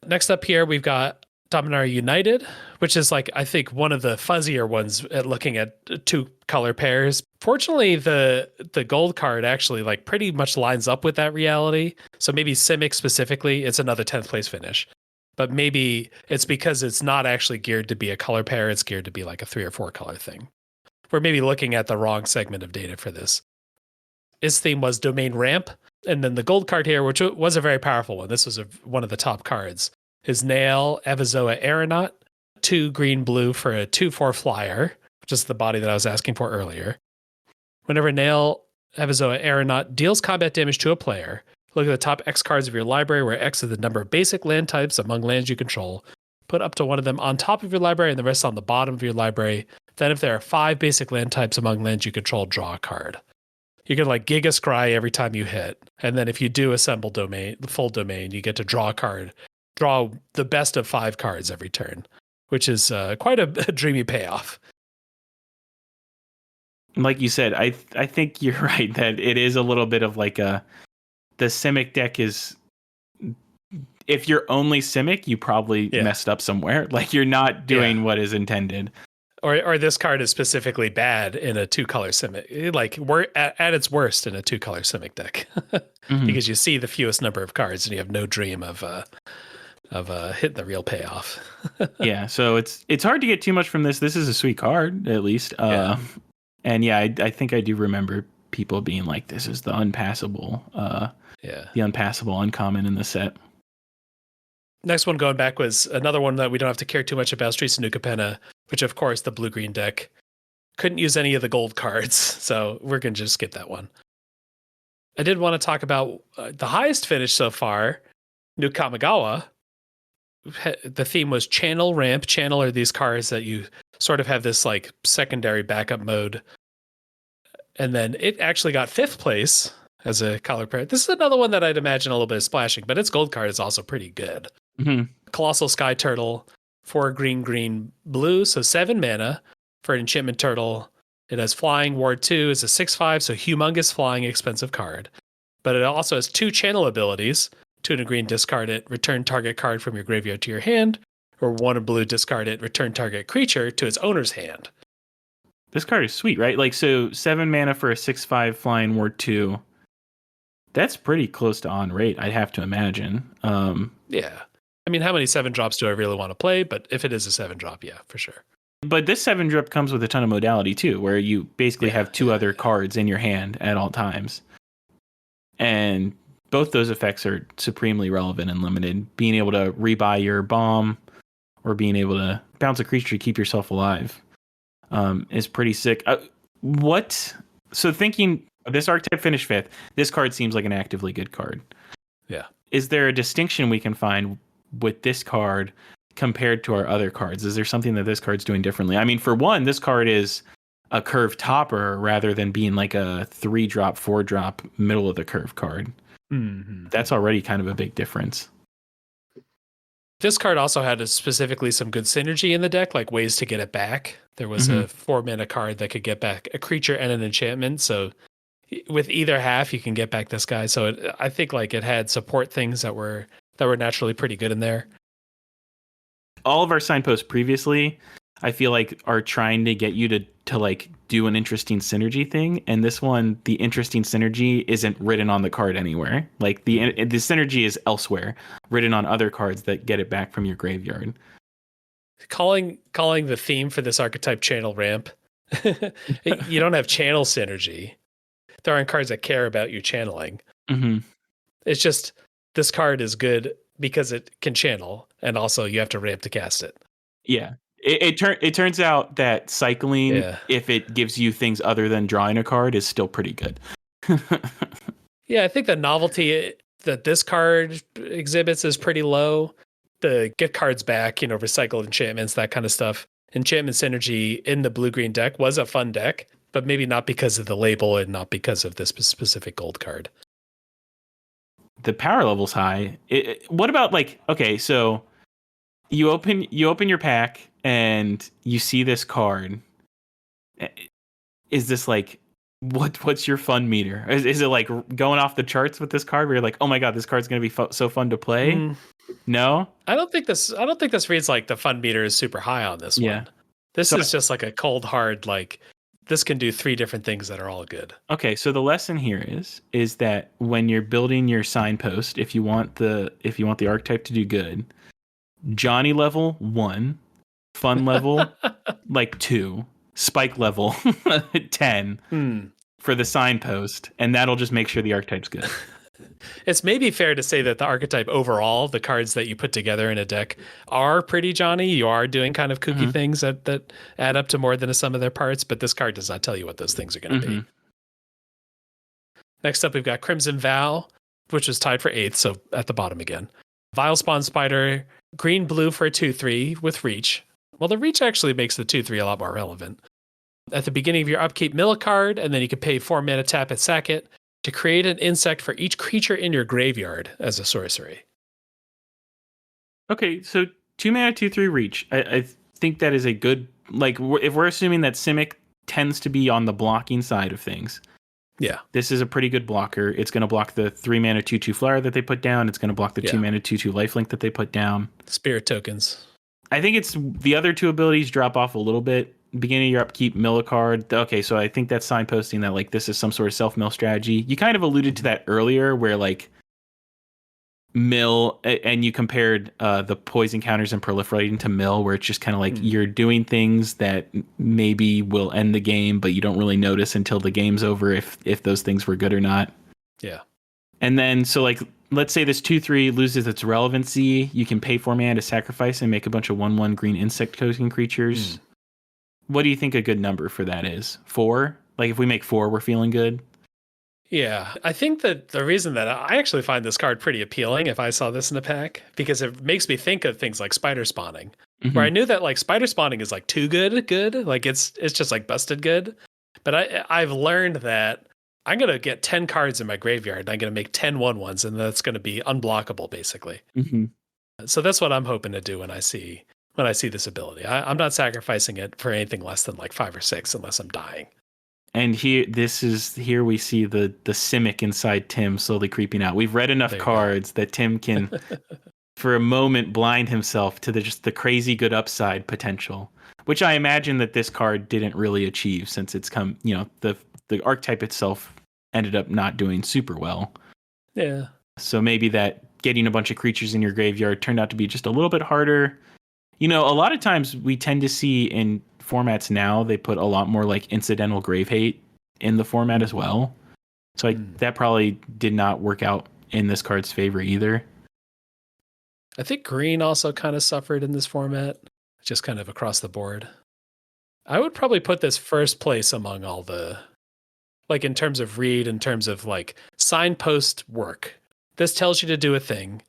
Next up here, we've got Dominaria United, which is like, I think one of the fuzzier ones at looking at two color pairs. Fortunately, the gold card actually like pretty much lines up with that reality. So maybe Simic specifically, it's another 10th place finish. But maybe it's because it's not actually geared to be a color pair. It's geared to be like a 3 or 4 color thing. We're maybe looking at the wrong segment of data for this. His theme was Domain Ramp. And then the gold card here, which was a very powerful one. This was one of the top cards. Is Nail Evizoa Aeronaut, 2 green blue for a 2/4 flyer, which is the body that I was asking for earlier. Whenever Nail Evizoa Aeronaut deals combat damage to a player, look at the top X cards of your library, where X is the number of basic land types among lands you control. Put up to one of them on top of your library and the rest on the bottom of your library. Then if there are 5 basic land types among lands you control, draw a card. You can like Giga Scry every time you hit. And then if you do assemble the full domain, you get to draw a card. Draw the best of 5 cards every turn, which is quite a dreamy payoff. Like you said, I think you're right that it is a little bit of like the Simic deck is, if you're only Simic, you probably messed up somewhere. Like you're not doing what is intended. Or this card is specifically bad in a 2-color Simic. Like we're at its worst in a 2-color Simic deck because you see the fewest number of cards and you have no dream of hitting the real payoff. Yeah, so it's hard to get too much from this. This is a sweet card, at least. And I think I do remember people being like, "This is the unpassable, the unpassable uncommon in the set." Next one going back was another one that we don't have to care too much about, Streets of New Capenna, which of course the blue-green deck couldn't use any of the gold cards, so we're going to just skip that one. I did want to talk about the highest finish so far, New Kamigawa. The theme was Channel Ramp. Channel are these cards that you sort of have this like secondary backup mode. And then it actually got 5th place as a color pair. This is another one that I'd imagine a little bit of splashing, but its gold card is also pretty good. Colossal Sky Turtle, 4 green, green, blue. So 7 mana for an enchantment turtle. It has flying. Ward 2 is a 6/5, so humongous flying expensive card. But it also has 2 channel abilities. 2 and a green, discard it, return target card from your graveyard to your hand, or 1 and blue, discard it, return target creature to its owner's hand. This card is sweet, right? Like, so 7 mana for a 6/5 flying Ward 2. That's pretty close to on rate, I'd have to imagine. Yeah. I mean, how many 7-drops do I really want to play? But if it is a 7-drop, yeah, for sure. But this 7-drop comes with a ton of modality, too, where you basically have 2 other cards in your hand at all times. And both those effects are supremely relevant and limited. Being able to rebuy your bomb or being able to bounce a creature to keep yourself alive is pretty sick. So thinking this archetype finished 5th, this card seems like an actively good card. Yeah. Is there a distinction we can find with this card compared to our other cards? Is there something that this card's doing differently? I mean, for one, this card is a curve topper rather than being like a 3-drop, 4-drop middle of the curve card. That's already kind of a big difference. This card also had specifically some good synergy in the deck, like ways to get it back. There was a 4-mana card that could get back a creature and an enchantment. So with either half, you can get back this guy. So I think like it had support things that were naturally pretty good in there. All of our signposts previously, I feel like, are trying to get you to like do an interesting synergy thing, and this one, the interesting synergy isn't written on the card anywhere. Like the synergy is elsewhere, written on other cards that get it back from your graveyard. Calling the theme for this archetype Channel Ramp, you don't have channel synergy. There aren't cards that care about you channeling. It's just this card is good because it can channel, and also you have to ramp to cast it. Yeah. It turns out that cycling, if it gives you things other than drawing a card, is still pretty good. Yeah, I think the novelty that this card exhibits is pretty low. The get cards back, recycled enchantments, that kind of stuff. Enchantment synergy in the blue-green deck was a fun deck, but maybe not because of the label and not because of this specific gold card. The power level's high. What about so You open your pack and you see this card. Is this like what's your fun meter? Is it like going off the charts with this card where you're like, oh my god, this card's gonna be so fun to play? No, I don't think this reads like the fun meter is super high on this one. This is just like a cold hard, like this can do 3 different things that are all good. Okay, so the lesson here is that when you're building your signpost, if you want the archetype to do good, Johnny level 1, fun level like 2, spike level 10 for the signpost, and that'll just make sure the archetype's good. It's maybe fair to say that the archetype overall, the cards that you put together in a deck are pretty Johnny. You are doing kind of kooky things that add up to more than a sum of their parts, but this card does not tell you what those things are going to be. Next up, we've got Crimson Vow, which is tied for 8th, so at the bottom again. Vilespawn Spider, green-blue for a 2/3 with reach. Well, the reach actually makes the 2/3 a lot more relevant. At the beginning of your upkeep, mill a card, and then you can pay 4 mana, tap it, sack it, to create an insect for each creature in your graveyard as a sorcery. Okay, so 2 mana, 2/3 reach. I think that is a good, like, if we're assuming that Simic tends to be on the blocking side of things. Yeah. This is a pretty good blocker. It's going to block the 3 mana 2/2 flyer that they put down. It's going to block the 2 mana 2/2 lifelink that they put down. Spirit tokens. I think it's the other 2 abilities drop off a little bit. Beginning of your upkeep, mill a card. Okay, so I think that's signposting that like this is some sort of self-mill strategy. You kind of alluded to that earlier where like mill, and you compared the poison counters and proliferating to mill, where it's just kind of like you're doing things that maybe will end the game, but you don't really notice until the game's over if those things were good or not. Yeah. And then, so like, let's say this 2/3 loses its relevancy. You can pay 4 mana to sacrifice and make a bunch of 1/1 green insect token creatures. What do you think a good number for that is? 4? Like if we make 4, we're feeling good? Yeah, I think that the reason that I actually find this card pretty appealing if I saw this in a pack, because it makes me think of things like spider spawning, where I knew that like spider spawning is like too good. Like it's just like busted good. But I've learned that I'm going to get 10 cards in my graveyard and I'm going to make 10 1/1s, and that's going to be unblockable basically. So that's what I'm hoping to do when I see this ability. I'm not sacrificing it for anything less than like 5 or 6 unless I'm dying. And here we see the Simic inside Tim slowly creeping out. We've read enough cards that Tim can, for a moment, blind himself to just the crazy good upside potential, which I imagine that this card didn't really achieve since it's come, the archetype itself ended up not doing super well. Yeah. So maybe that getting a bunch of creatures in your graveyard turned out to be just a little bit harder. A lot of times we tend to see in formats now, they put a lot more like incidental grave hate in the format as well. So that probably did not work out in this card's favor either. I think green also kind of suffered in this format, just kind of across the board. I would probably put this first place among all the, like in terms of read, in terms of like signpost work. This tells you to do a thing.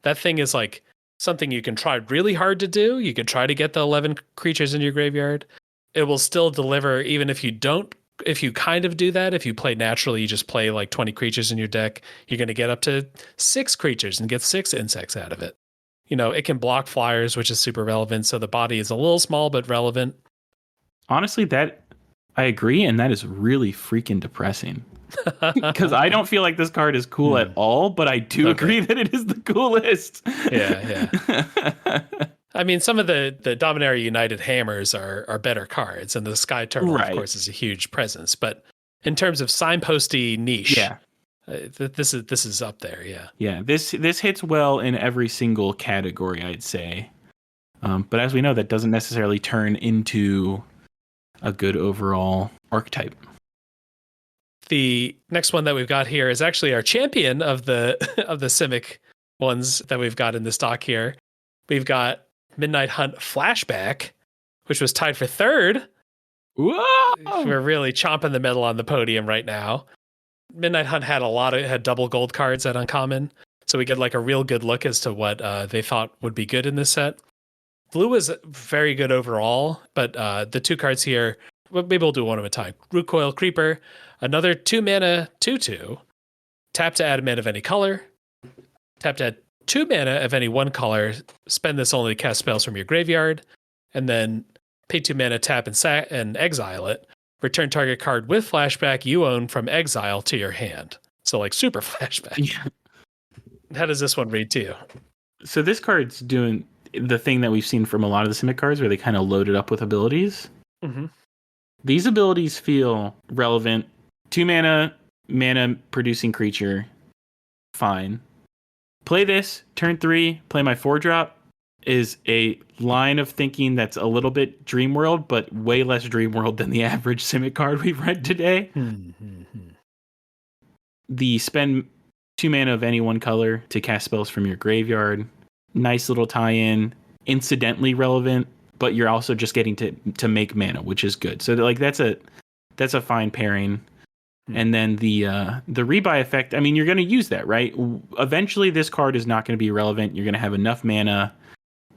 That thing is like something you can try really hard to do. You can try to get the 11 creatures in your graveyard. It will still deliver even if you don't, if you kind of do that. If you play naturally, you just play like 20 creatures in your deck, you're going to get up to 6 creatures and get 6 insects out of it. It can block flyers, which is super relevant. So the body is a little small, but relevant. Honestly, that I agree. And that is really freaking depressing. Because I don't feel like this card is cool at all, but I do agree that it is the coolest. Yeah. I mean, some of the Dominaria United hammers are better cards, and the Sky Turtle, of course, is a huge presence. But in terms of signposty niche, this is up there. Yeah. This hits well in every single category, I'd say. But as we know, that doesn't necessarily turn into a good overall archetype. The next one that we've got here is actually our champion of the Simic ones that we've got in the stock here. We've got Midnight Hunt Flashback, which was tied for 3rd. Whoa! We're really chomping the middle on the podium right now. Midnight Hunt had double gold cards at uncommon, so we get like a real good look as to what they thought would be good in this set. Blue was very good overall, but the 2 cards here, maybe we'll do one at a time. Root Coil Creeper, another 2 mana 2/2. Tap to add a mana of any color. Tap to add 2 mana of any one color. Spend this only to cast spells from your graveyard, and then pay 2 mana, tap and exile it. Return target card with flashback you own from exile to your hand. So like super flashback. Yeah. How does this one read to you? So this card's doing the thing that we've seen from a lot of the Simic cards where they kind of load it up with abilities. Mm-hmm. These abilities feel relevant. 2 mana producing creature. Fine. Play this, turn 3, play my 4-drop is a line of thinking that's a little bit Dream World, but way less Dream World than the average Simic card we've read today. The spend 2 mana of any one color to cast spells from your graveyard. Nice little tie-in. Incidentally relevant, but you're also just getting to make mana, which is good. So like that's a fine pairing. And then the rebuy effect, I mean, you're going to use that, right? Eventually this card is not going to be relevant. You're going to have enough mana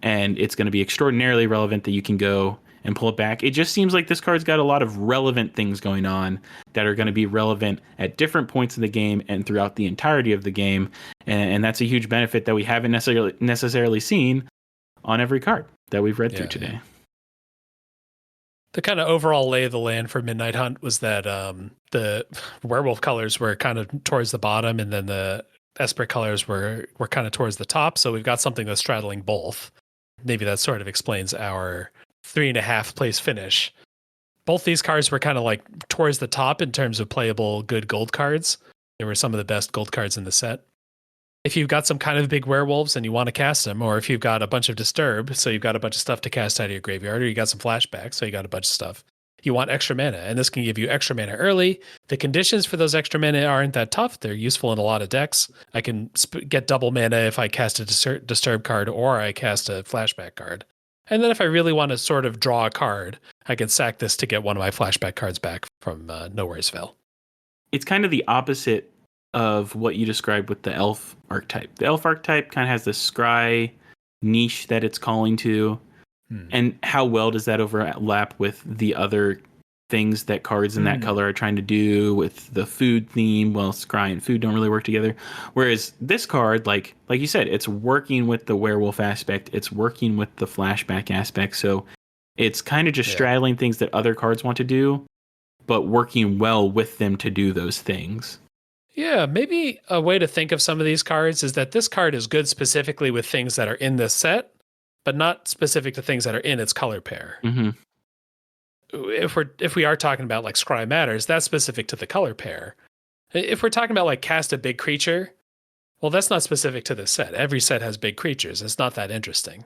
and it's going to be extraordinarily relevant that you can go and pull it back. It just seems like this card's got a lot of relevant things going on that are going to be relevant at different points in the game and throughout the entirety of the game. And that's a huge benefit that we haven't necessarily seen on every card that we've read through today. The kind of overall lay of the land for Midnight Hunt was that the werewolf colors were kind of towards the bottom, and then the Esper colors were kind of towards the top. So we've got something that's straddling both. Maybe that sort of explains our 3.5 place finish. Both these cards were kind of like towards the top in terms of playable good gold cards. They were some of the best gold cards in the set. If you've got some kind of big werewolves and you want to cast them, or if you've got a bunch of disturb, so you've got a bunch of stuff to cast out of your graveyard, or you got some flashbacks, so you got a bunch of stuff, you want extra mana, and this can give you extra mana early. The conditions for those extra mana aren't that tough. They're useful in a lot of decks. I can get double mana if I cast a disturb card or I cast a flashback card. And then if I really want to sort of draw a card, I can sack this to get one of my flashback cards back from No Worries Veil. It's kind of the opposite of what you described with the elf archetype. The elf archetype kind of has this scry niche that it's calling to. And how well does that overlap with the other things that cards in that color are trying to do with the food theme? Well, scry and food don't really work together. Whereas this card, like you said, it's working with the werewolf aspect. It's working with the flashback aspect. So it's kind of just straddling things that other cards want to do, but working well with them to do those things. Yeah, maybe a way to think of some of these cards is that this card is good specifically with things that are in this set, but not specific to things that are in its color pair. Mm-hmm. If we are talking about like Scry Matters, that's specific to the color pair. If we're talking about like cast a big creature, well, that's not specific to this set. Every set has big creatures. It's not that interesting.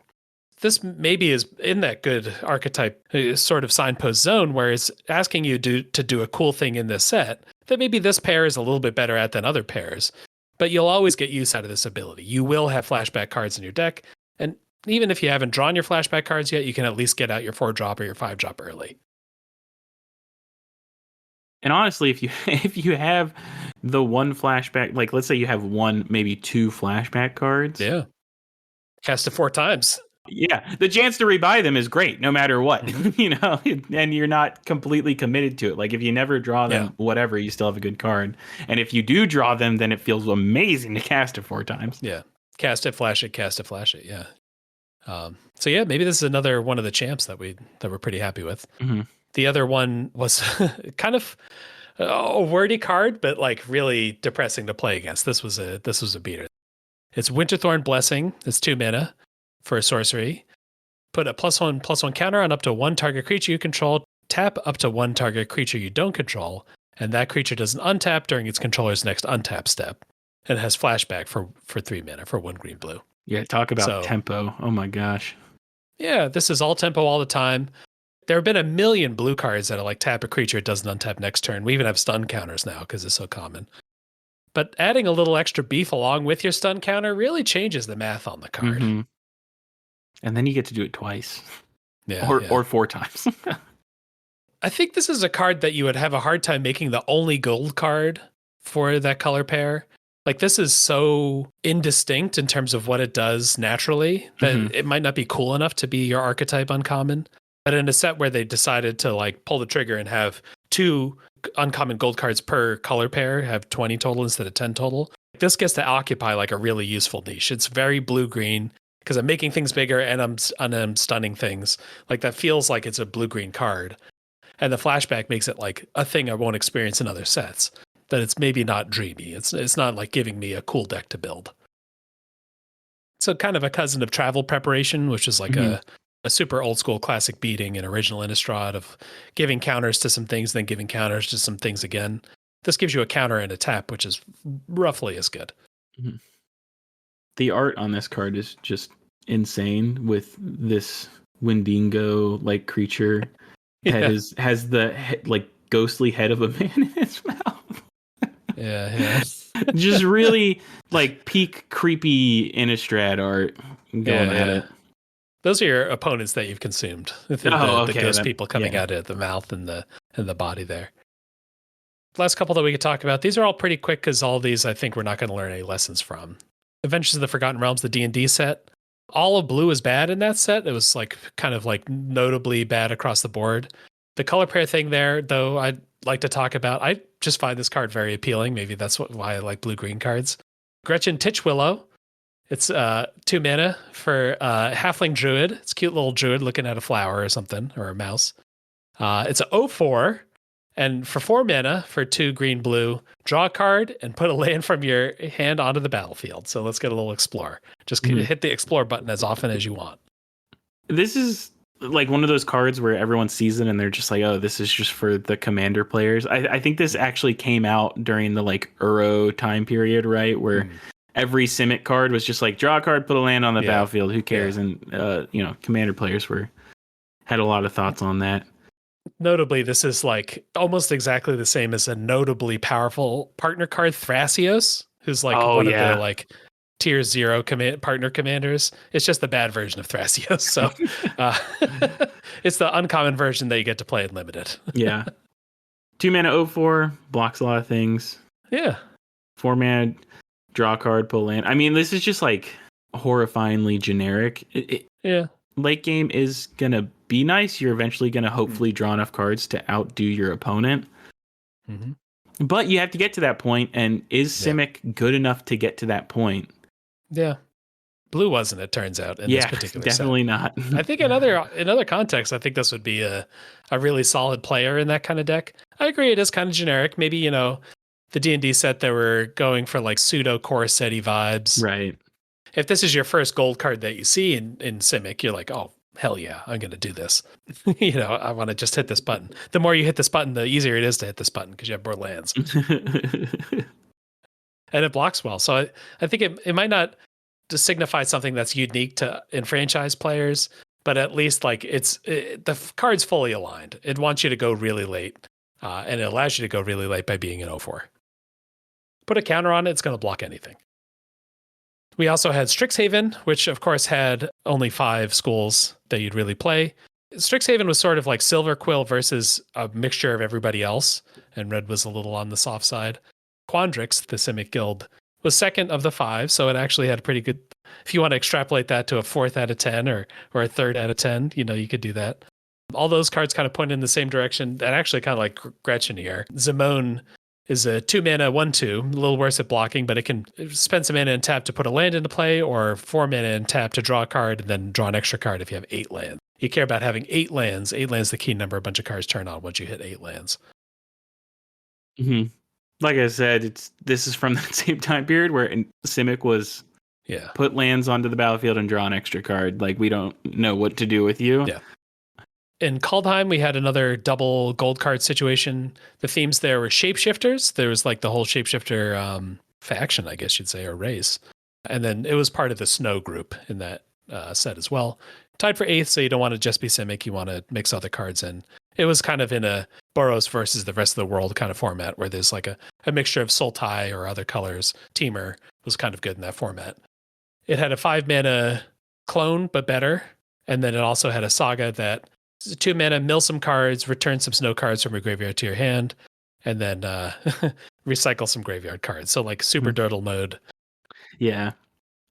This maybe is in that good archetype sort of signpost zone where it's asking you to do a cool thing in this set that maybe this pair is a little bit better at than other pairs, but you'll always get use out of this ability. You will have flashback cards in your deck, and even if you haven't drawn your flashback cards yet, you can at least get out your 4-drop or your 5-drop early. And honestly, if you have the one flashback, like let's say you have one, maybe 2 flashback cards. Yeah. Cast it 4 times. Yeah, the chance to rebuy them is great no matter what, and you're not completely committed to it. Like if you never draw them, whatever, you still have a good card. And if you do draw them, then it feels amazing to cast it 4 times. Yeah. Cast it, flash it, cast it, flash it. Yeah. So yeah, maybe this is another one of the champs that we're pretty happy with. Mm-hmm. The other one was kind of a wordy card, but like really depressing to play against. This was a beater. It's Winterthorn Blessing. It's 2 mana for a sorcery. Put a +1/+1 counter on up to 1 target creature you control. Tap up to 1 target creature you don't control, and that creature doesn't untap during its controller's next untap step. And it has flashback for 3 mana for 1 green blue. Yeah, talk about tempo. Oh my gosh. Yeah, this is all tempo all the time. There have been a million blue cards that are like tap a creature, it doesn't untap next turn. We even have stun counters now because it's so common. But adding a little extra beef along with your stun counter really changes the math on the card. Mm-hmm. And then you get to do it twice. Yeah, or 4 times. I think this is a card that you would have a hard time making the only gold card for that color pair. Like this is so indistinct in terms of what it does naturally that it might not be cool enough to be your archetype uncommon. But in a set where they decided to like pull the trigger and have 2 uncommon gold cards per color pair, have 20 total instead of 10 total, This gets to occupy like a really useful niche. It's very blue-green because I'm making things bigger and I'm stunning things. Like that feels like it's a blue-green card. And the flashback makes it like a thing I won't experience in other sets. That it's maybe not dreamy. It's not like giving me a cool deck to build. So kind of a cousin of travel preparation, which is like a super old school classic beating and original Innistrad of giving counters to some things, then giving counters to some things again. This gives you a counter and a tap, which is roughly as good. Mm-hmm. The art on this card is just insane with this Wendigo like creature has the like ghostly head of a man in its mouth. Yeah. Just really like peak creepy Innistrad art going at it. Those are your opponents that you've consumed. The ghost people coming out of the mouth and the body there. Last couple that we could talk about. These are all pretty quick because all these I think we're not going to learn any lessons from. Adventures of the Forgotten Realms, the D&D set. All of blue is bad in that set. It was like kind of like notably bad across the board. The color pair thing there, though, I'd like to talk about. I just find this card very appealing. Maybe that's why I like blue-green cards. Gretchen Titchwillow. It's 2 mana for Halfling Druid. It's a cute little druid looking at a flower or something, or a mouse. It's a 0/4, and for 4 mana for 2 green-blue, draw a card and put a land from your hand onto the battlefield. So let's get a little explore. Just hit the explore button as often as you want. This is like one of those cards where everyone sees it and they're just like, oh, this is just for the commander players. I think this actually came out during the like Uro time period, right? Where every Simic card was just like, draw a card, put a land on the battlefield. Who cares? Yeah. And, commander players had a lot of thoughts on that. Notably, this is like almost exactly the same as a notably powerful partner card, Thrasios, who's like one of the like tier 0 partner commanders. It's just the bad version of Thrasios. So it's the uncommon version that you get to play in limited. Yeah. 2 mana 0/4, blocks a lot of things. Yeah. 4 mana, draw a card, pull land. I mean, this is just like horrifyingly generic. Late game is going to be nice. You're eventually going to hopefully draw enough cards to outdo your opponent. Mm-hmm. But you have to get to that point, and is Simic good enough to get to that point? Yeah. Blue wasn't, it turns out, in this particular definitely set. Not. I think in other contexts, I think this would be a really solid player in that kind of deck. I agree, it is kind of generic. Maybe, the D&D set that were going for like pseudo core setty vibes. Right. If this is your first gold card that you see in Simic, you're like, oh, hell yeah, I'm going to do this. I want to just hit this button. The more you hit this button, the easier it is to hit this button because you have more lands. And it blocks well. So I think it might not just signify something that's unique to enfranchised players, but at least like the card's fully aligned. It wants you to go really late, and it allows you to go really late by being an 0/4. Put a counter on it, it's going to block anything. We also had Strixhaven, which of course had only 5 schools that you'd really play. Strixhaven was sort of like Silver Quill versus a mixture of everybody else, and red was a little on the soft side. Quandrix, the Simic guild, was second of the 5, so it actually had a pretty good. If you want to extrapolate that to a 4th out of 10 or a 3rd out of 10, you could do that. All those cards kind of point in the same direction, and actually kind of like Gretchen here. Zimone is a 2 mana 1/2, a little worse at blocking, but it can spend some mana and tap to put a land into play, or 4 mana and tap to draw a card and then draw an extra card if you have 8 lands. You care about having 8 lands. 8 lands is the key number a bunch of cards turn on once you hit 8 lands. Mm-hmm. Like I said, this is from that same time period where Simic was put lands onto the battlefield and draw an extra card. Like, we don't know what to do with you. Yeah. In Kaldheim, we had another double gold card situation. The themes there were shapeshifters. There was like the whole shapeshifter faction, I guess you'd say, or race. And then it was part of the snow group in that set as well. Tied for 8th, so you don't want to just be Simic. You want to mix other cards in. It was kind of in a Boros versus the rest of the world kind of format where there's like a mixture of Sultai or other colors. Temur was kind of good in that format. It had a 5 mana clone, but better. And then it also had a saga that 2 mana, mill some cards, return some snow cards from your graveyard to your hand, and then recycle some graveyard cards. So like super Durdle mode. Yeah.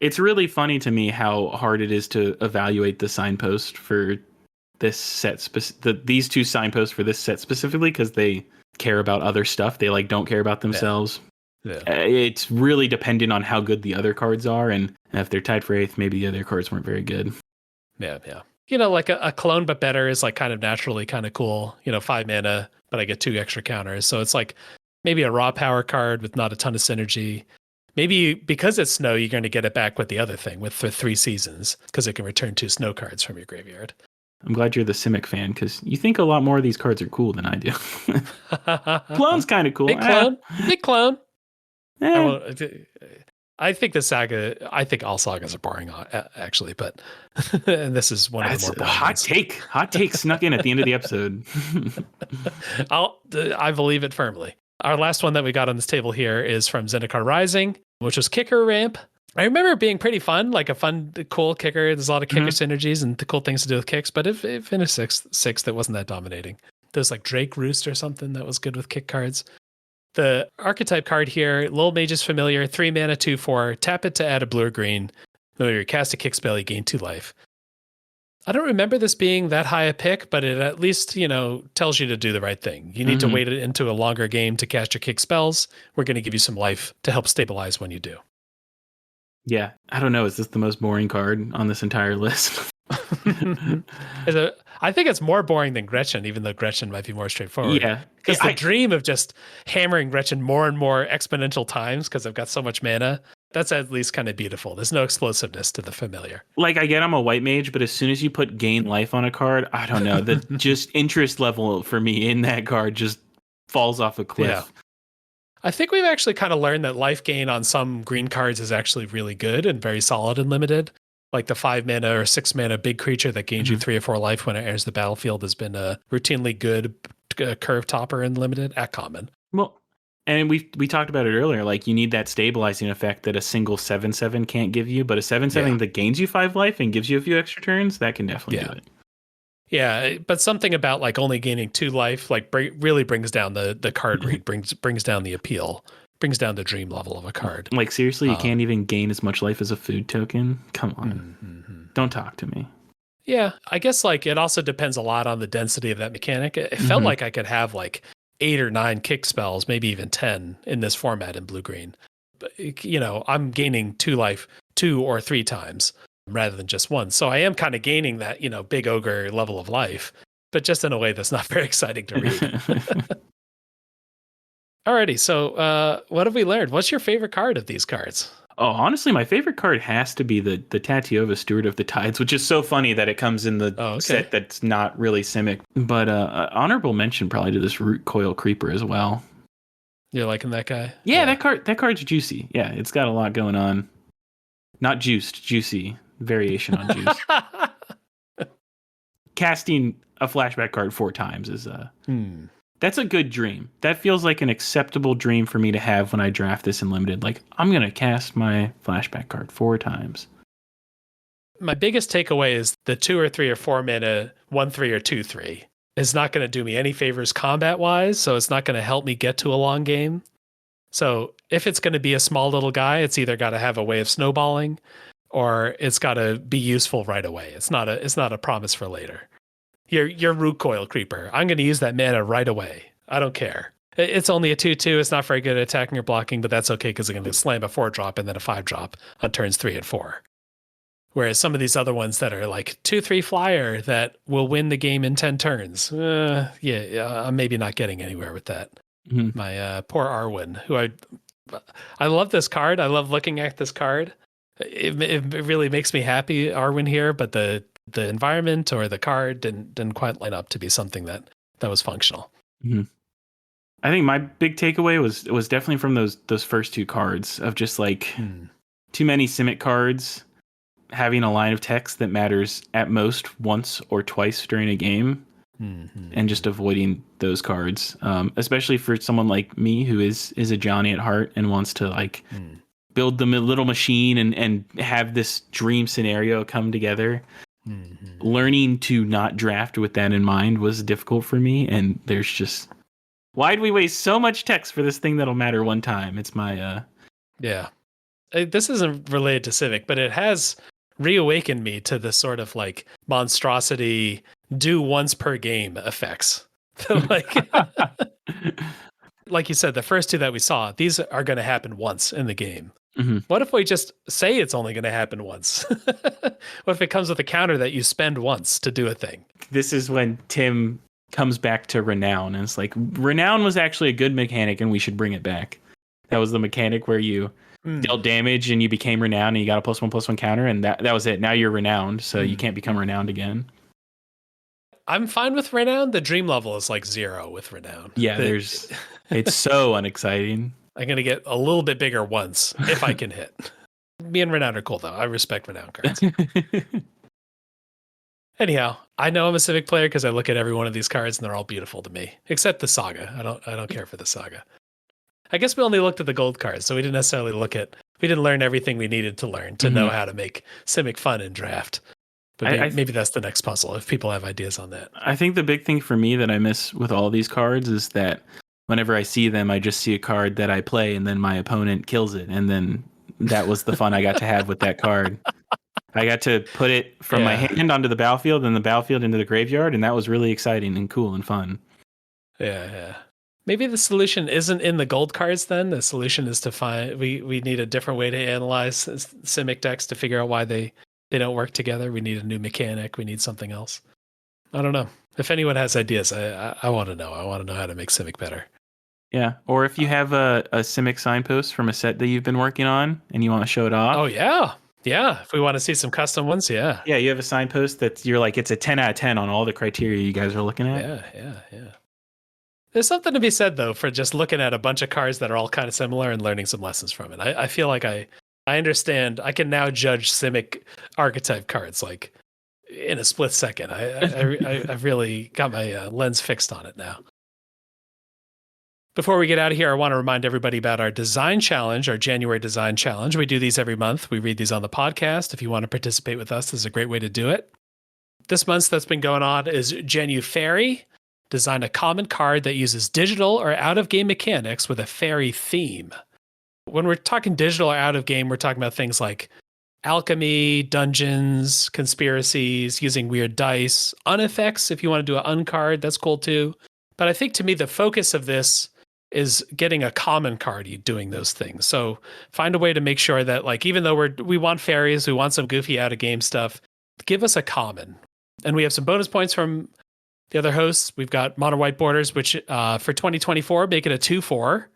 It's really funny to me how hard it is to evaluate the signpost for this set, these 2 signposts for this set specifically, because they care about other stuff. They like don't care about themselves. Yeah. It's really dependent on how good the other cards are, and if they're tied for 8th, maybe the other cards weren't very good. Yeah. Like a clone but better is like kind of naturally kind of cool. 5 mana, but I get 2 extra counters. So it's like maybe a raw power card with not a ton of synergy. Maybe because it's snow, you're going to get it back with the other thing, with the 3 seasons, because it can return 2 snow cards from your graveyard. I'm glad you're the Simic fan, because you think a lot more of these cards are cool than I do. Clone's kind of cool. Big clone. Big clone. Eh. I think I think all sagas are boring, actually, but and this is one of the more boring hot ones. take. Hot take snuck in at the end of the episode. I believe it firmly. Our last one that we got on this table here is from Zendikar Rising, which was Kicker Ramp. I remember it being pretty fun, like a fun, cool kicker. There's a lot of kicker synergies and the cool things to do with kicks, but if it finished sixth, it wasn't that dominating. There's like Drake Roost or something that was good with kick cards. The archetype card here, Little Mage's Familiar, 3 mana, 2/4. Tap it to add a blue or green. When you cast a kick spell, you gain 2 life. I don't remember this being that high a pick, but it at least, tells you to do the right thing. You need to wait it into a longer game to cast your kick spells. We're going to give you some life to help stabilize when you do. Yeah, I don't know. Is this the most boring card on this entire list? I think it's more boring than Gretchen, even though Gretchen might be more straightforward. Yeah. Because the dream of just hammering Gretchen more and more exponential times because I've got so much mana, that's at least kind of beautiful. There's no explosiveness to the familiar. Like, I get I'm a white mage, but as soon as you put gain life on a card, I don't know. The just interest level for me in that card just falls off a cliff. Yeah. I think we've actually kind of learned that life gain on some green cards is actually really good and very solid and limited. Like the 5 mana or 6 mana big creature that gains you 3 or 4 life when it enters the battlefield has been a routinely good curve topper in limited at common. Well, and we talked about it earlier. Like, you need that stabilizing effect that a single 7/7 can't give you, but a 7/7 that gains you 5 life and gives you a few extra turns, that can definitely do it. Yeah, but something about like only gaining 2 life like really brings down the card read, brings down the appeal, brings down the dream level of a card. Like, seriously, you can't even gain as much life as a food token? Come on. Don't talk to me. Yeah, I guess like it also depends a lot on the density of that mechanic. It felt like I could have like 8 or 9 kick spells, maybe even 10 in this format in blue-green. But, I'm gaining 2 life 2 or 3 times rather than just 1. So I am kind of gaining that, big ogre level of life, but just in a way that's not very exciting to read. Alrighty, so what have we learned? What's your favorite card of these cards? Oh, honestly, my favorite card has to be the Tatiova Steward of the Tides, which is so funny that it comes in the set that's not really Simic. But honorable mention probably to this Root Coil Creeper as well. You're liking that guy? Yeah, that card's juicy. Yeah, it's got a lot going on. Not juiced, juicy. Variation on juice. Casting a flashback card 4 times is that's a good dream. That feels like an acceptable dream for me to have when I draft this in limited. Like, I'm going to cast my flashback card 4 times. My biggest takeaway is the 2 or 3 or 4 mana 1/3 or 2/3 is not going to do me any favors combat wise, so it's not going to help me get to a long game. So if it's going to be a small little guy, it's either got to have a way of snowballing or it's got to be useful right away. It's not a promise for later. Your Root Coil Creeper. I'm going to use that mana right away. I don't care. It's only a 2/2. It's not very good at attacking or blocking, but that's okay because I'm going to slam a 4-drop and then a 5-drop on turns 3 and 4. Whereas some of these other ones that are like 2/3 flyer that will win the game in 10 turns. I'm maybe not getting anywhere with that. My poor Arwen, who I love this card. I love looking at this card. It really makes me happy, Arwen here, but the environment or the card didn't quite line up to be something that was functional. I think my big takeaway was definitely from those first 2 cards of just like too many Simic cards having a line of text that matters at most once or twice during a game. And just avoiding those cards, especially for someone like me who is a Johnny at heart and wants to like build the little machine and have this dream scenario come together. Learning to not draft with that in mind was difficult for me, and there's just why'd we waste so much text for this thing that'll matter one time? It's my this isn't related to Civic, but it has reawakened me to the sort of like monstrosity do once per game effects. Like like you said, the first two that we saw, these are going to happen once in the game. Mm-hmm. What if we just say it's only going to happen once? What if it comes with a counter that you spend once to do a thing? This is when Tim comes back to Renown, and it's like, Renown was actually a good mechanic, and we should bring it back. That was the mechanic where you dealt damage and you became renowned, and you got a +1/+1 counter, and that was it. Now you're renowned, so you can't become renowned again. I'm fine with Renown. The dream level is like 0 with Renown. Yeah, it's so unexciting. I'm going to get a little bit bigger once if I can hit. Me and Renown are cool, though. I respect Renown cards. Anyhow, I know I'm a Civic player because I look at every one of these cards and they're all beautiful to me, except the Saga. I don't care for the Saga. I guess we only looked at the gold cards, so we didn't necessarily we didn't learn everything we needed to learn to know how to make Simic fun in draft. But maybe that's the next puzzle if people have ideas on that. I think the big thing for me that I miss with all these cards is that whenever I see them, I just see a card that I play and then my opponent kills it. And then that was the fun I got to have with that card. I got to put it from my hand onto the battlefield and the battlefield into the graveyard. And that was really exciting and cool and fun. Yeah. Maybe the solution isn't in the gold cards then. The solution is to find, we need a different way to analyze Simic decks to figure out why they don't work together. We need a new mechanic. We need something else. I don't know. If anyone has ideas, I want to know. I want to know how to make Simic better. Yeah. Or if you have a Simic signpost from a set that you've been working on and you want to show it off. Oh, yeah. Yeah. If we want to see some custom ones, yeah. Yeah, you have a signpost that you're like, it's a 10 out of 10 on all the criteria you guys are looking at. Yeah. There's something to be said, though, for just looking at a bunch of cards that are all kind of similar and learning some lessons from it. I feel like I understand. I can now judge Simic archetype cards like in a split second. I've really got my lens fixed on it now. Before we get out of here, I want to remind everybody about our design challenge, our January design challenge. We do these every month. We read these on the podcast. If you want to participate with us, this is a great way to do it. This month's that's been going on is Genu Fairy. Design a common card that uses digital or out-of-game mechanics with a fairy theme. When we're talking digital or out-of-game, we're talking about things like alchemy, dungeons, conspiracies, using weird dice, uneffects. If you want to do an uncard, that's cool too. But I think to me, the focus of this is getting a common card doing those things. So find a way to make sure that, like, even though we want fairies, we want some goofy out-of-game stuff, give us a common. And we have some bonus points from the other hosts. We've got Mono White Borders, which for 2024, make it a 2/4,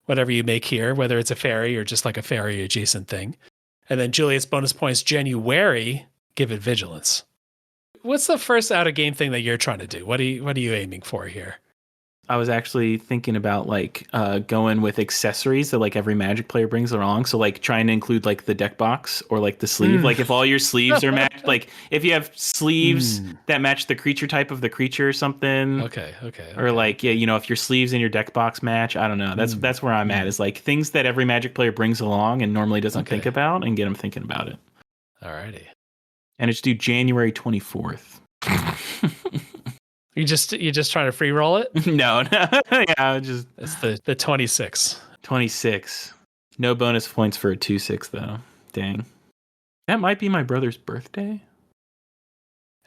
whatever you make here, whether it's a fairy or just like a fairy adjacent thing. And then Juliet's bonus points, January, give it vigilance. What's the first out of game thing that you're trying to do? What are you aiming for here? I was actually thinking about like going with accessories that like every Magic player brings along. So like trying to include like the deck box or like the sleeve. Like if all your sleeves are matched, like if you have sleeves that match the creature type of the creature or something. Okay. Or like, yeah, you know, if your sleeves and your deck box match, I don't know. That's where I'm at, is like things that every Magic player brings along and normally doesn't think about, and get them thinking about it. Alrighty. And it's due January 24th. You just trying to free roll it? No. Yeah, just it's the 26. 26. No bonus points for a 2/6 though. Dang. That might be my brother's birthday.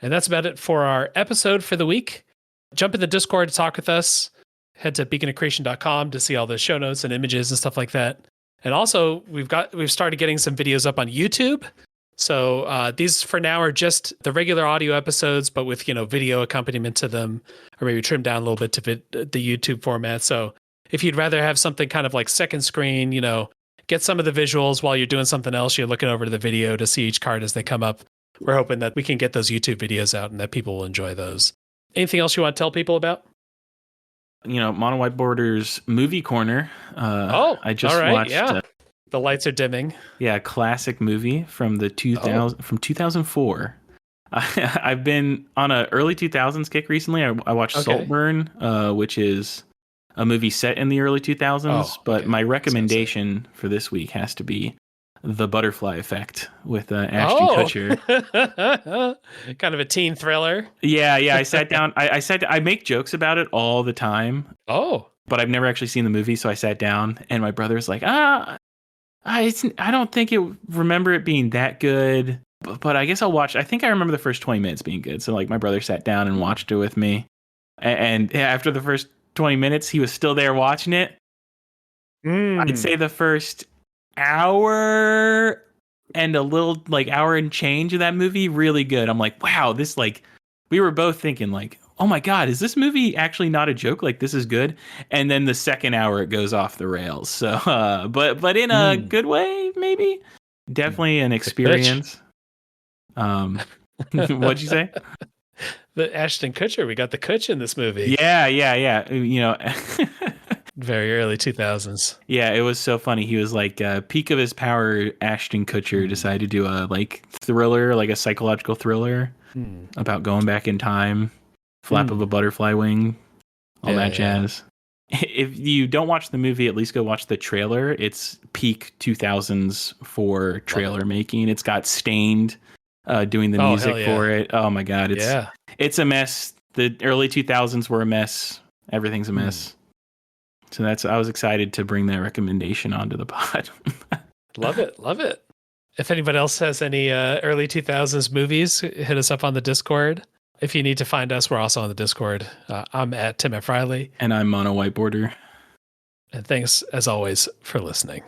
And that's about it for our episode for the week. Jump in the Discord to talk with us. Head to beaconofcreation.com to see all the show notes and images and stuff like that. And also, we've started getting some videos up on YouTube. So these for now are just the regular audio episodes, but with, video accompaniment to them, or maybe trimmed down a little bit to fit the YouTube format. So if you'd rather have something kind of like second screen, get some of the visuals while you're doing something else, you're looking over to the video to see each card as they come up. We're hoping that we can get those YouTube videos out and that people will enjoy those. Anything else you want to tell people about? Mono White Borders movie corner. I just watched. Yeah. The lights are dimming. Yeah, classic movie from the 2004. I've been on an early 2000s kick recently. I watched Saltburn, which is a movie set in the early 2000s. But my recommendation for this week has to be The Butterfly Effect with Ashton Kutcher. Kind of a teen thriller. Yeah. I sat down. I make jokes about it all the time. Oh. But I've never actually seen the movie, so I sat down, and my brother's like, I don't think remember it being that good, but I guess I'll watch. I think I remember the first 20 minutes being good. So like my brother sat down and watched it with me. And after the first 20 minutes, he was still there watching it. I'd say the first hour and a little, like, hour and change of that movie, really good. I'm like, wow, this, like, we were both thinking, like, oh my God, is this movie actually not a joke? Like, this is good. And then the second hour, it goes off the rails. So, but in a good way, maybe. Definitely an experience. What'd you say? The Ashton Kutcher. We got the Kutch in this movie. Yeah. You know, very early 2000s. Yeah, it was so funny. He was like peak of his power. Ashton Kutcher decided to do a like thriller, like a psychological thriller about going back in time, flap of a butterfly wing, all that jazz. If you don't watch the movie, at least go watch the trailer. It's peak 2000s for trailer making. It's got Stained doing the music for it. Oh my God, it's a mess. The early 2000s were a mess. Everything's a mess. So I was excited to bring that recommendation onto the pod. Love it. If anybody else has any early 2000s movies, hit us up on the Discord. If you need to find us, we're also on the Discord. I'm at Tim F. Riley. And I'm Mono Whiteboarder. And thanks, as always, for listening.